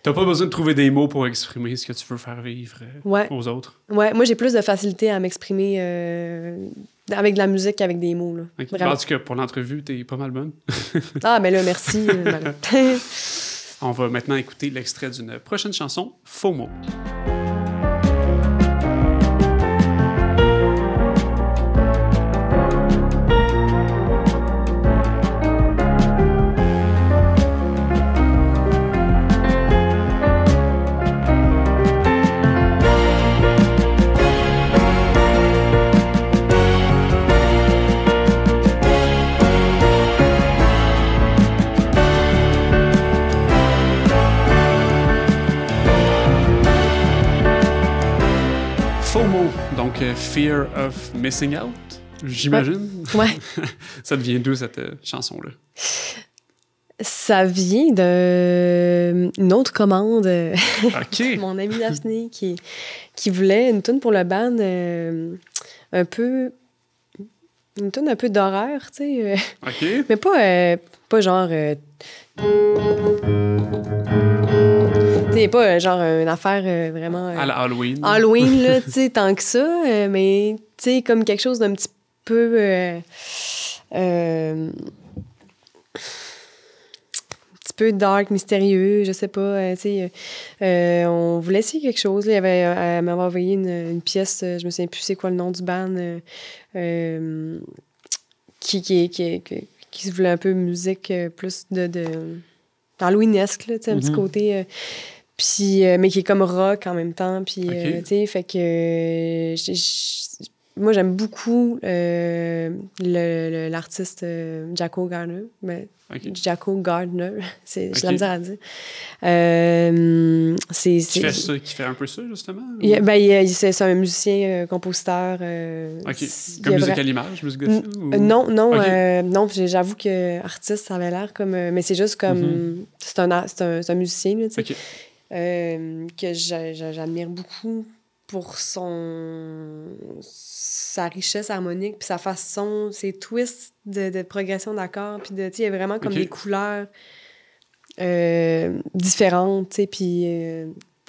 T'as pas besoin de trouver des mots pour exprimer ce que tu veux faire vivre aux autres. Ouais, moi, j'ai plus de facilité à m'exprimer avec de la musique qu'avec des mots. Là. Okay. En tout cas, pour l'entrevue, t'es pas mal bonne. Ah, mais là, merci. On va maintenant écouter l'extrait d'une prochaine chanson, FOMO. FOMO, donc Fear of Missing Out, j'imagine. Ouais. Ça devient d'où cette chanson-là? Ça vient d'une autre commande. OK. Mon ami Daphné qui voulait une toune pour le band un peu... Une toune un peu d'horreur, tu sais. OK. Mais pas genre... C'est pas genre une affaire vraiment... à la Halloween. Halloween, là, tu sais, tant que ça. Mais, tu sais, comme quelque chose d'un petit peu... un petit peu dark, mystérieux, je sais pas. Tu sais, on voulait essayer quelque chose. Là, elle m'avait envoyé une pièce, je me souviens plus c'est quoi le nom du band, qui se voulait un peu musique plus de Halloweenesque, là, tu sais, un petit côté... Puis, mais qui est comme rock en même temps. Puis, tu sais, fait que moi, j'aime beaucoup l'artiste Jaco Gardner. Jaco Gardner, j'ai la misère à dire. Qui fait un peu ça, justement? C'est un musicien, compositeur. Comme musique à l'image, musique de film? Non, j'avoue que artiste, ça avait l'air comme... mais c'est juste comme... C'est un musicien, tu sais. Que j'admire beaucoup pour sa richesse harmonique, puis sa façon, ses twists de progression d'accords, puis il y a vraiment comme des couleurs différentes, tu sais, puis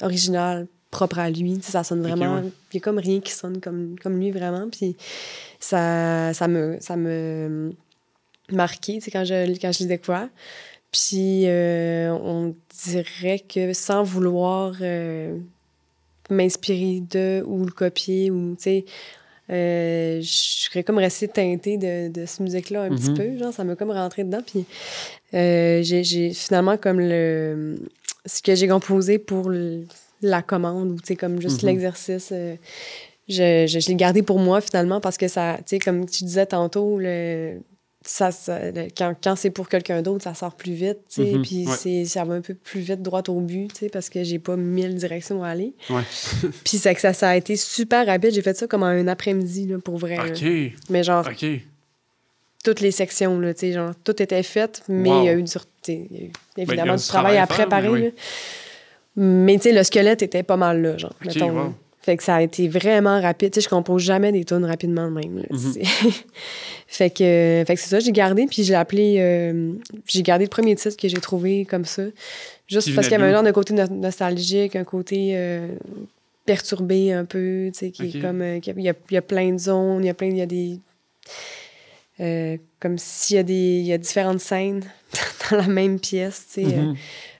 originales, propres à lui. Ça sonne vraiment... Il y a comme rien qui sonne comme lui, vraiment, puis ça me marqué, tu sais, quand je l'ai découvert. Puis, on dirait que sans vouloir m'inspirer de ou le copier, ou, tu sais, je serais comme restée teintée de cette musique-là un petit peu, genre, ça m'a comme rentré dedans. Puis, j'ai finalement comme ce que j'ai composé pour la commande, ou, tu sais, comme juste l'exercice, je l'ai gardé pour moi, finalement, parce que ça, tu sais, comme tu disais tantôt, quand c'est pour quelqu'un d'autre, ça sort plus vite, tu sais, puis ça va un peu plus vite droit au but, tu sais, parce que j'ai pas 1000 directions à aller. Ouais. Puis ça a été super rapide. J'ai fait ça comme en un après-midi, là, pour vrai. OK. Là. Mais genre, toutes les sections, là, tu sais, genre, tout était fait, mais il y a eu évidemment du travail à préparer, là. Mais, tu sais, le squelette était pas mal là, genre, mettons. Wow. Fait que ça a été vraiment rapide. Tu sais, je compose jamais des tunes rapidement même. Là, fait que c'est ça, j'ai gardé, puis j'ai appelé... j'ai gardé le premier titre que j'ai trouvé comme ça. Juste parce qu'il y avait un genre de côté nostalgique, un côté perturbé un peu, tu sais, qui est comme... Il y a plein de zones, il y a des... comme s'il y a différentes scènes dans la même pièce, tu sais.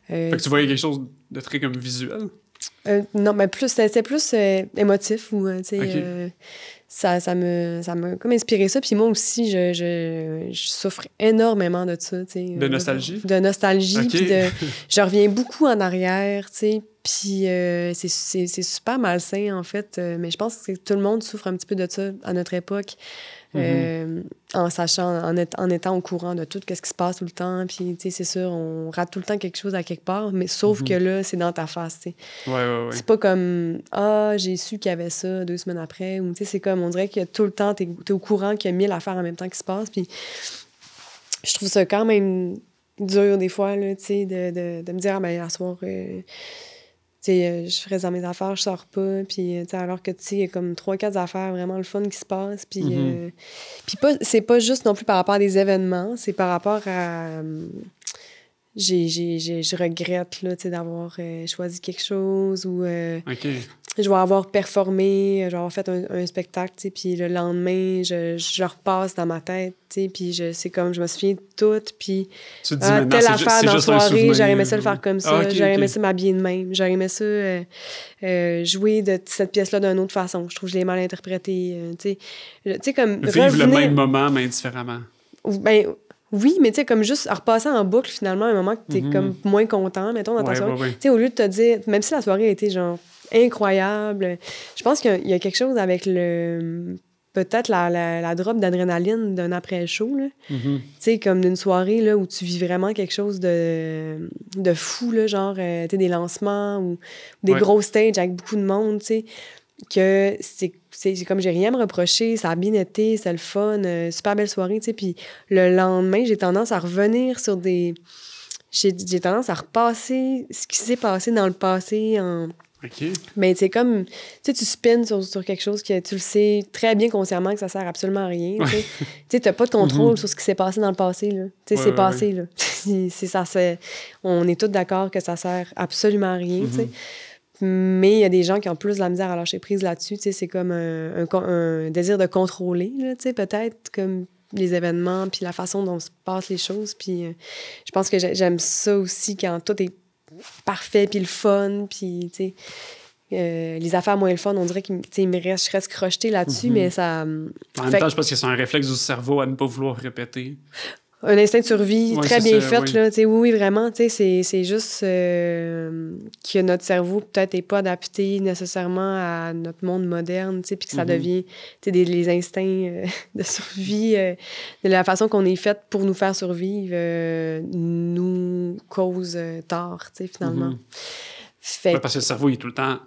Fait que tu voyais quelque chose de très comme visuel? Non, mais c'était plus émotif, ou, tu sais... ça m'a comme inspiré ça. Puis moi aussi, je souffre énormément de ça, tu sais. De nostalgie? De nostalgie, OK. puis je reviens beaucoup en arrière, tu sais. Puis c'est super malsain, en fait. Mais je pense que tout le monde souffre un petit peu de ça à notre époque. En sachant, en étant au courant de tout ce qui se passe tout le temps. Puis, tu sais, c'est sûr, on rate tout le temps quelque chose à quelque part, mais sauf que là, c'est dans ta face, tu sais. Ouais. C'est pas comme « Ah, j'ai su qu'il y avait ça 2 semaines après », ou tu sais, c'est comme, on dirait que tout le temps, t'es au courant qu'il y a 1000 affaires en même temps qui se passent, puis je trouve ça quand même dur, des fois, là, tu sais, de me dire « Ah, ben, à soir... je ferais dans mes affaires, je sors pas. Puis, alors que, tu sais, il y a comme 3-4 affaires vraiment le fun qui se passe. Puis, c'est pas juste non plus par rapport à des événements, c'est par rapport à... je regrette, là, tu sais, d'avoir choisi quelque chose ou... OK. Je vais avoir performé, je vais avoir fait un spectacle, tu sais, puis le lendemain, je repasse dans ma tête, tu sais, puis c'est comme, je me souviens de tout, puis Tu te dis telle affaire dans la soirée, j'aurais aimé ça le ou... faire comme ça, j'aurais aimé ça m'habiller de même, j'aurais aimé ça jouer de cette pièce-là d'une autre façon. Je trouve que je l'ai mal interprétée, tu sais, comme vivre le même moment, mais différemment. Ben, oui, mais tu sais, comme juste en repassant en boucle, finalement, à un moment que t'es comme moins content, mettons, dans ta soirée. Tu sais, au lieu de te dire, même si la soirée a été genre incroyable, je pense qu'il y a quelque chose avec peut-être la drop d'adrénaline d'un après-show, là. Tu sais, comme d'une soirée, là, où tu vis vraiment quelque chose de fou, là, genre, tu sais, des lancements ou des gros stages avec beaucoup de monde, tu sais, que c'est comme j'ai rien à me reprocher, ça a bien été, c'est le fun, super belle soirée, tu sais, puis le lendemain, j'ai tendance à revenir sur des... J'ai tendance à repasser ce qui s'est passé dans le passé en... OK. Mais c'est comme, tu sais, tu spins sur quelque chose que tu le sais très bien consciemment que ça sert absolument à rien, tu sais. Tu sais, t'as pas de contrôle sur ce qui s'est passé dans le passé, là. Tu sais, c'est passé, là. On est tous d'accord que ça sert absolument à rien, tu sais. Mais il y a des gens qui ont plus de la misère à lâcher prise là-dessus, tu sais. C'est comme un désir de contrôler, là, tu sais, peut-être, comme les événements, puis la façon dont se passent les choses. Puis je pense que j'aime ça aussi quand tout est parfait, puis le fun, puis, tu sais, les affaires moins le fun, on dirait je reste crochetée là-dessus, mais ça... En même temps, je pense que c'est un réflexe du cerveau à ne pas vouloir répéter. Un instinct de survie très bien fait, oui. là, tu sais, oui, vraiment, tu sais, c'est juste que notre cerveau, peut-être, n'est pas adapté nécessairement à notre monde moderne, tu sais, puis que ça devient, tu sais, les instincts de survie, de la façon qu'on est fait pour nous faire survivre, nous cause tort, tu sais, finalement. Fait... parce que le cerveau, il est tout le temps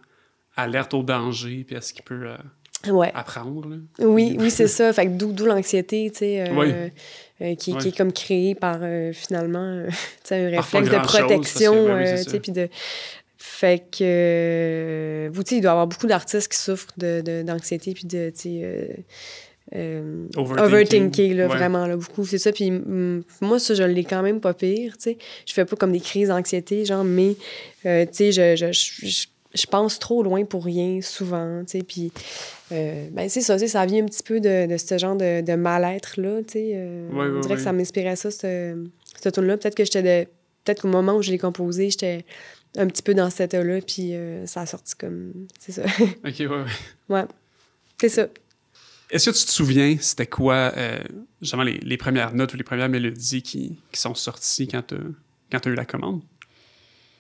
alerte au danger, puis à ce qu'il peut apprendre, là. Oui, c'est ça, fait que d'où l'anxiété, tu sais, qui est comme créé par, finalement, un réflexe de protection, tu sais, puis de... Fait que, vous, tu sais, il doit y avoir beaucoup d'artistes qui souffrent d'anxiété, puis de, tu sais... overthinking, là, vraiment, là, beaucoup. C'est ça, puis moi, ça, je l'ai quand même pas pire, tu sais. Je fais pas comme des crises d'anxiété, genre, mais, tu sais, je pense trop loin pour rien, souvent, tu sais, puis... ben c'est ça, ça vient un petit peu de ce genre de mal-être-là, tu sais. On dirait que ça m'inspirait ça, cette tune-là. Peut-être qu'au moment où je l'ai composé, j'étais un petit peu dans cet état-là, puis ça a sorti comme... C'est ça. OK, Ouais, c'est ça. Est-ce que tu te souviens, c'était quoi, justement, les premières notes ou les premières mélodies qui sont sorties quand t'as eu la commande?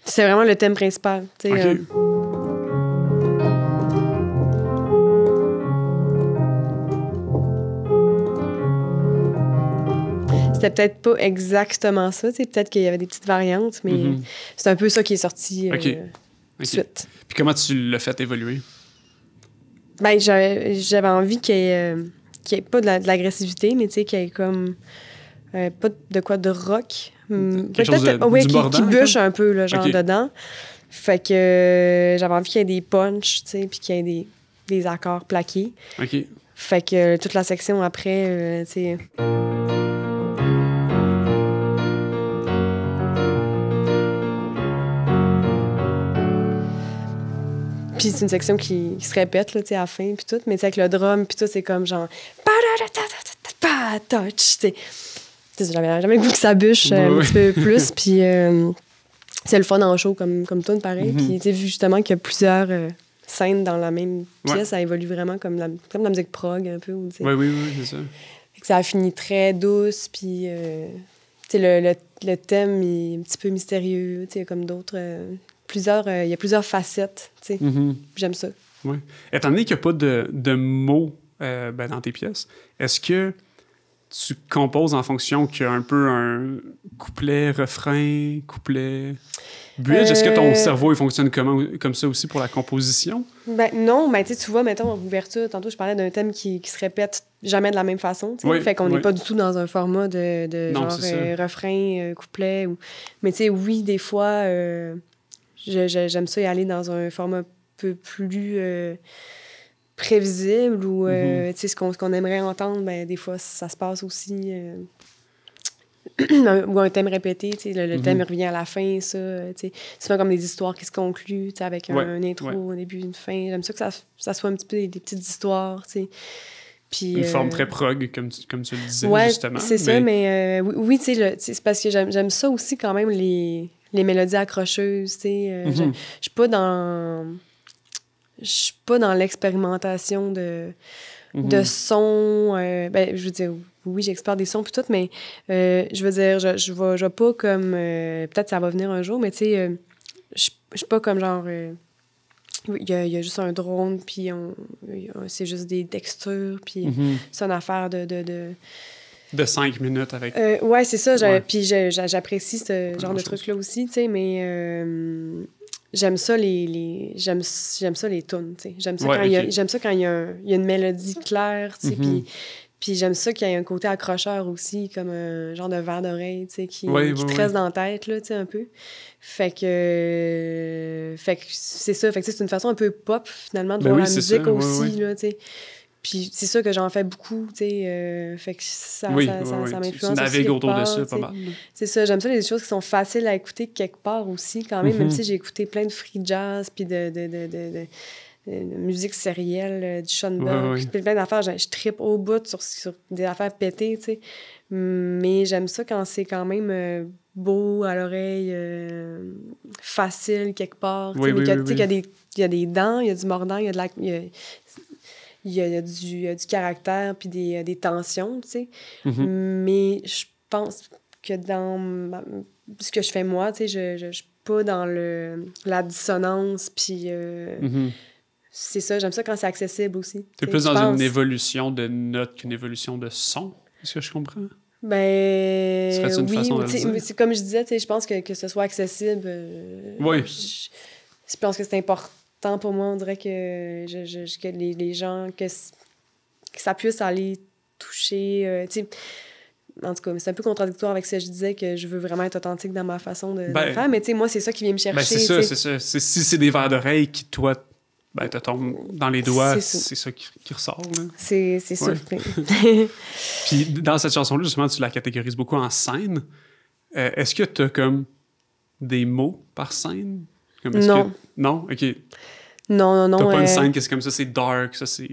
C'est vraiment le thème principal, tu sais. OK. C'était peut-être pas exactement ça, tu sais, peut-être qu'il y avait des petites variantes, mais c'est un peu ça qui est sorti suite. Puis comment tu l'as fait évoluer? Ben, j'avais envie qu'il y ait pas de l'agressivité, mais tu sais, qu'il y ait comme pas de quoi de rock. Quelque chose du mordant, qui bûche un peu, là, genre, OK. dedans. Fait que j'avais envie qu'il y ait des punchs, tu sais, puis qu'il y ait des accords plaqués. OK. Fait que toute la section après, tu sais... Puis c'est une section qui se répète, là, tu sais, à la fin, puis tout. Mais tu sais, avec le drum, puis tout, c'est comme genre... touch, tu sais. J'avais jamais le goût que ça bûche un petit peu plus. Puis c'est le fun en show, comme tune, pareil. Puis tu sais, vu justement qu'il y a plusieurs scènes dans la même pièce, ça évolue vraiment comme la musique prog, un peu. Oui, c'est ça. Ça a fini très douce, puis le thème est un petit peu mystérieux, comme d'autres... il y a plusieurs facettes, J'aime ça. Oui. Étant donné qu'il n'y a pas de mots dans tes pièces, est-ce que tu composes en fonction qu'il y a un peu un couplet, refrain, couplet, bridge? Est-ce que ton cerveau il fonctionne comme ça aussi pour la composition? Ben non, mais tu vois, mettons, en ouverture, tantôt je parlais d'un thème qui se répète jamais de la même façon, fait qu'on n'est pas du tout dans un format de non, genre refrain, couplet. Mais tu sais, oui, des fois, j'aime ça y aller dans un format un peu plus... prévisible ou tu sais ce qu'on aimerait entendre, ben des fois ça se passe aussi ou un thème répété, tu sais le thème revient à la fin, ça, tu sais souvent comme des histoires qui se concluent, tu sais avec un intro, un début, une fin. J'aime ça que ça soit un petit peu des petites histoires, tu sais. Puis une forme très prog comme tu le disais justement. C'est ça, mais oui, tu sais c'est parce que j'aime ça aussi quand même les mélodies accrocheuses, tu sais. Je suis pas dans l'expérimentation de sons. Ben, je veux dire, oui, j'explore des sons puis tout, mais je veux dire, je vais pas comme... peut-être ça va venir un jour, mais tu sais, je suis pas comme genre... il y a juste un drone, puis c'est juste des textures, puis c'est une affaire de 5 minutes avec... ouais, c'est ça. Puis j'apprécie ce genre de truc-là aussi, tu sais, mais... J'aime ça j'aime ça les tunes, tu sais. J'aime ça quand il y a une mélodie claire, tu sais, puis j'aime ça qu'il y ait un côté accrocheur aussi, comme un genre de verre d'oreille, tu sais, qui te reste dans la tête, là, tu sais, un peu. Fait que c'est ça. Fait que c'est une façon un peu pop, finalement, de voir la musique aussi, là, tu sais. Puis c'est ça que j'en fais beaucoup, tu sais. Fait que ça m'influence. Tu navigues autour de ça, pas mal. C'est ça. J'aime ça, les choses qui sont faciles à écouter quelque part aussi, quand même. Même si j'ai écouté plein de free jazz, puis de musique sérielle, du Schoenberg, puis plein d'affaires. Je trippe au bout sur des affaires pétées, tu sais. Mais j'aime ça quand c'est quand même beau à l'oreille, facile quelque part. Tu sais, qu'il y a des dents, il y a du mordant, il y a de la... Il y a du caractère puis des tensions, tu sais. Mais je pense que dans ce que je fais moi, tu sais, je suis pas dans la dissonance, puis c'est ça, j'aime ça quand c'est accessible aussi. T'es plus dans une évolution de notes qu'une évolution de son, est-ce que je comprends? Ben serait-ce une façon de le dire? C'est comme je disais, tu sais, je pense que ce soit accessible. Je pense que c'est important pour moi, on dirait que les gens, que ça puisse aller toucher, tu sais, en tout cas, c'est un peu contradictoire avec ce que je disais, que je veux vraiment être authentique dans ma façon de faire, mais tu sais, moi, c'est ça qui vient me chercher. Ben c'est ça. Si c'est des verres d'oreille qui, toi, te tombent dans les doigts, c'est ça qui ressort. Là. C'est sûr. Puis dans cette chanson-là, justement, tu la catégorises beaucoup en scène. Est-ce que tu as comme des mots par scène? Non. Non? OK. Non. T'as pas une scène que c'est comme ça, c'est dark, ça c'est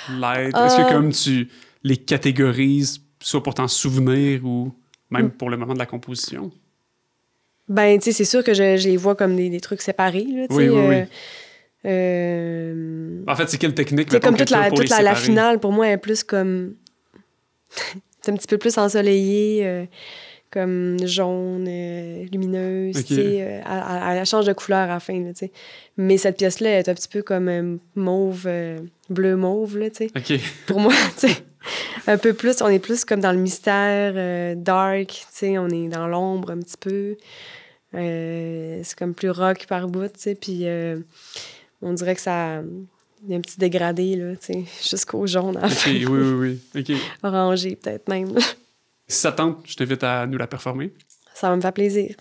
light. Est-ce que comme tu les catégorises, soit pour t'en souvenir ou même pour le moment de la composition? Ben, tu sais, c'est sûr que je les vois comme des trucs séparés, là, tu sais. En fait, c'est quelle technique? C'est comme toute la finale, pour moi, est plus comme... c'est un petit peu plus ensoleillé, comme jaune, lumineuse, tu sais, elle change de couleur à la fin, tu sais. Mais cette pièce-là est un petit peu comme mauve, bleu-mauve, là, tu sais. Okay. Pour moi, tu sais, un peu plus, on est plus comme dans le mystère, dark, tu sais, on est dans l'ombre un petit peu. C'est comme plus rock par bout, tu sais, puis on dirait que ça... Il y a un petit dégradé, là, tu sais, jusqu'au jaune, à la fin. Oui. OK. Orangé, peut-être même. Si ça tente, je t'invite à nous la performer. Ça va me faire plaisir.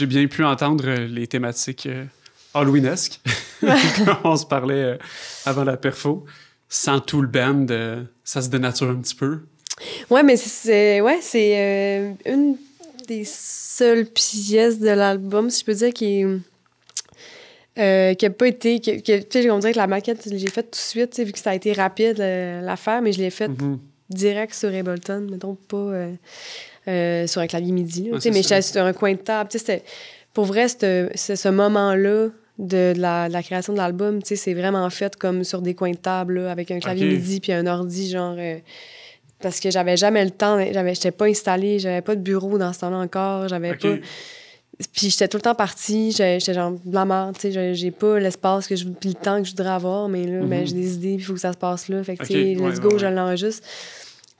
j'ai bien pu entendre les thématiques halloweenesques. On se parlait avant la perfo. Sans tout le band, ça se dénature un petit peu. Ouais, mais c'est une des seules pièces de l'album, si je peux dire, qui a pas été... Tu sais, on dirait que la maquette, je l'ai faite tout de suite, vu que ça a été rapide, l'affaire, mais je l'ai faite direct sur Ableton, mettons, pas sur un clavier MIDI. Là, mais j'étais sur un coin de table. Pour vrai, ce moment-là de la création de l'album, c'est vraiment fait comme sur des coins de table, là, avec un clavier MIDI puis un ordi, genre... parce que j'avais jamais le temps, j'étais pas installée, j'avais pas de bureau dans ce temps-là encore, j'avais pas... Puis j'étais tout le temps partie, j'étais genre de la merde, tu sais, j'ai pas l'espace puis le temps que je voudrais avoir, mais là, ben, j'ai des idées, puis il faut que ça se passe là. Fait que, tu sais, let's go, je l'enregistre.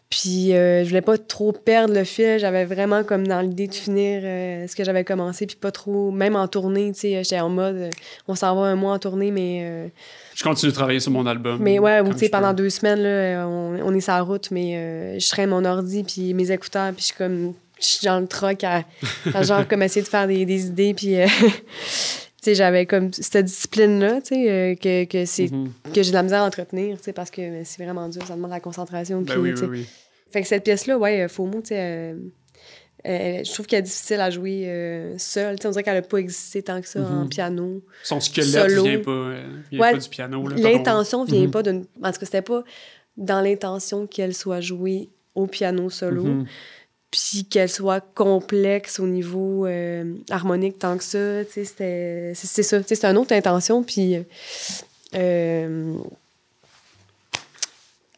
Puis je voulais pas trop perdre le fil, j'avais vraiment comme dans l'idée de finir ce que j'avais commencé, puis pas trop, même en tournée, tu sais, j'étais en mode, on s'en va un mois en tournée, mais... je continue de travailler sur mon album. Mais ouais, tu sais, pendant 2 semaines, là, on est sur la route, mais je traîne mon ordi, puis mes écouteurs, puis je suis dans le truck à genre comme essayer de faire des idées, puis tu sais, j'avais comme cette discipline-là, tu sais, que j'ai de la misère à entretenir, tu sais, parce que c'est vraiment dur, ça demande la concentration. Ben puis, oui. Fait que cette pièce-là, ouais, FOMO, tu sais, je trouve qu'elle est difficile à jouer seule. On dirait qu'elle n'a pas existé tant que ça en piano. Son squelette solo. vient pas du piano. Là, l'intention vient pas d'une... En tout cas, c'était pas dans l'intention qu'elle soit jouée au piano solo, puis qu'elle soit complexe au niveau harmonique tant que ça. C'est ça. C'était une autre intention, puis...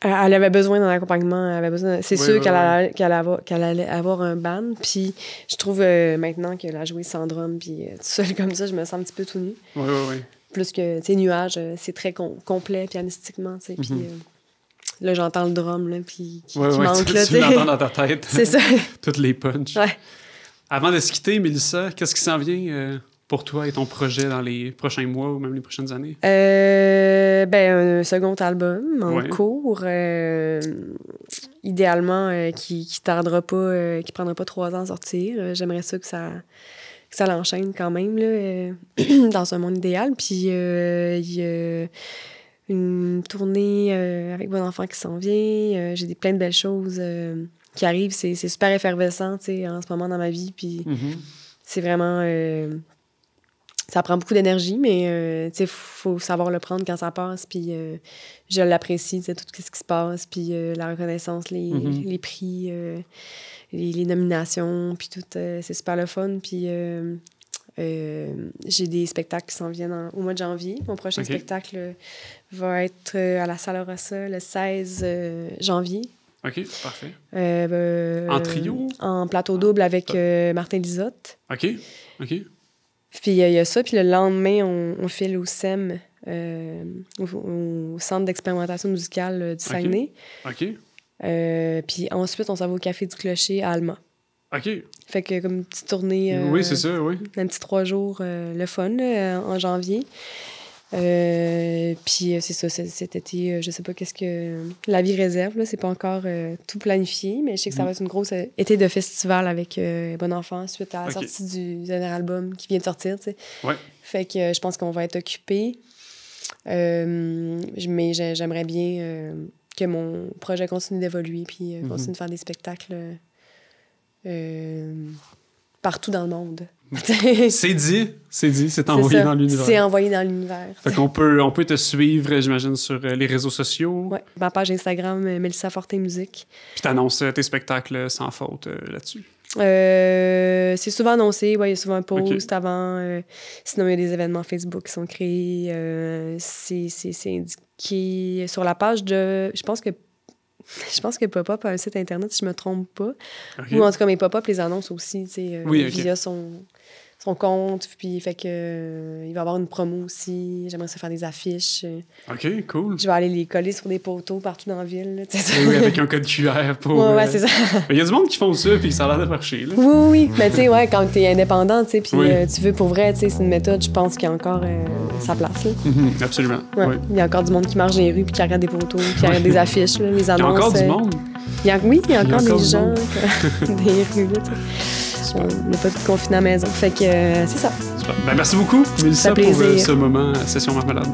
elle avait besoin d'un accompagnement. C'est sûr qu'elle allait avoir un band. Puis je trouve maintenant qu'elle a joué sans drum, puis tout seul comme ça, je me sens un petit peu tout nu. Oui. Plus que, tu sais, Nuage, c'est très complet pianistiquement, tu sais. Puis là, j'entends le drum, là, puis qui manque, là, tu sais. l'entends dans ta tête. C'est ça. Toutes les punches. Ouais. Avant de se quitter, Mélissa, qu'est-ce qui s'en vient pour toi et ton projet dans les prochains mois ou même les prochaines années? Un second album en cours. Idéalement, qui tardera pas, qui prendra pas 3 ans à sortir. J'aimerais ça que ça l'enchaîne quand même, là, dans un monde idéal. Puis il y a une tournée avec Bon Enfant qui s'en vient. J'ai plein de belles choses qui arrivent. C'est super effervescent, tu sais, en ce moment dans ma vie. Puis c'est vraiment... ça prend beaucoup d'énergie, mais il faut savoir le prendre quand ça passe. Puis je l'apprécie, tout ce qui se passe. Puis la reconnaissance, les prix, les nominations, puis tout, c'est super le fun. Puis j'ai des spectacles qui s'en viennent au mois de janvier. Mon prochain spectacle va être à la Salle Rossa le 16 janvier. OK, parfait. En trio? En plateau double avec Martin Lisotte. OK. Puis il y a ça, puis le lendemain, on file au SEM, au Centre d'expérimentation musicale du Saguenay. OK. Puis ensuite, on s'en va au Café du Clocher à Alma. OK. Fait que comme une petite tournée... oui, c'est ça, oui. Un petit 3 jours, le fun, en janvier. Puis c'est ça, cet été, je sais pas qu'est-ce que la vie réserve, là, c'est pas encore tout planifié, mais je sais que ça va être une grosse été de festival avec Bon Enfant suite à la sortie du dernier album qui vient de sortir, tu sais. Ouais. Fait que je pense qu'on va être occupés. Mais j'aimerais bien que mon projet continue d'évoluer puis continue de faire des spectacles partout dans le monde. c'est envoyé dans l'univers. C'est envoyé dans l'univers. Fait qu'on peut te suivre, j'imagine, sur les réseaux sociaux. Oui, ma page Instagram, Mélissa Fortin Musique. Puis t'annonces tes spectacles sans faute là-dessus. C'est souvent annoncé, il y a souvent un post avant. Sinon, il y a des événements Facebook qui sont créés. C'est indiqué sur la page de... Je pense que Pop-Up a un site Internet, si je me trompe pas. Ou en tout cas, mes Pop-Up les annoncent aussi, via son compte. Puis, fait que il va y avoir une promo aussi. J'aimerais ça faire des affiches. OK, cool. Je vais aller les coller sur des poteaux partout dans la ville. Là, oui, avec un code QR pour... Ouais, c'est ça. Il y a du monde qui font ça, puis ça a l'air de marcher. Là. Oui. Mais tu sais, quand t'es indépendant, tu sais, puis tu veux pour vrai, tu sais, c'est une méthode, je pense qu'il y a encore sa place. Là. Absolument. Ouais. Oui. Il y a encore du monde qui marche dans les rues, puis qui regarde des poteaux, qui regarde des affiches, là, les annonces. Il y a encore du monde. Il y a encore des gens dans les rues, là, tu sais. On n'est pas tout confiné à la maison. Fait que c'est ça. Super. Ben, merci beaucoup, Mélissa, pour ce moment Session Marmelade.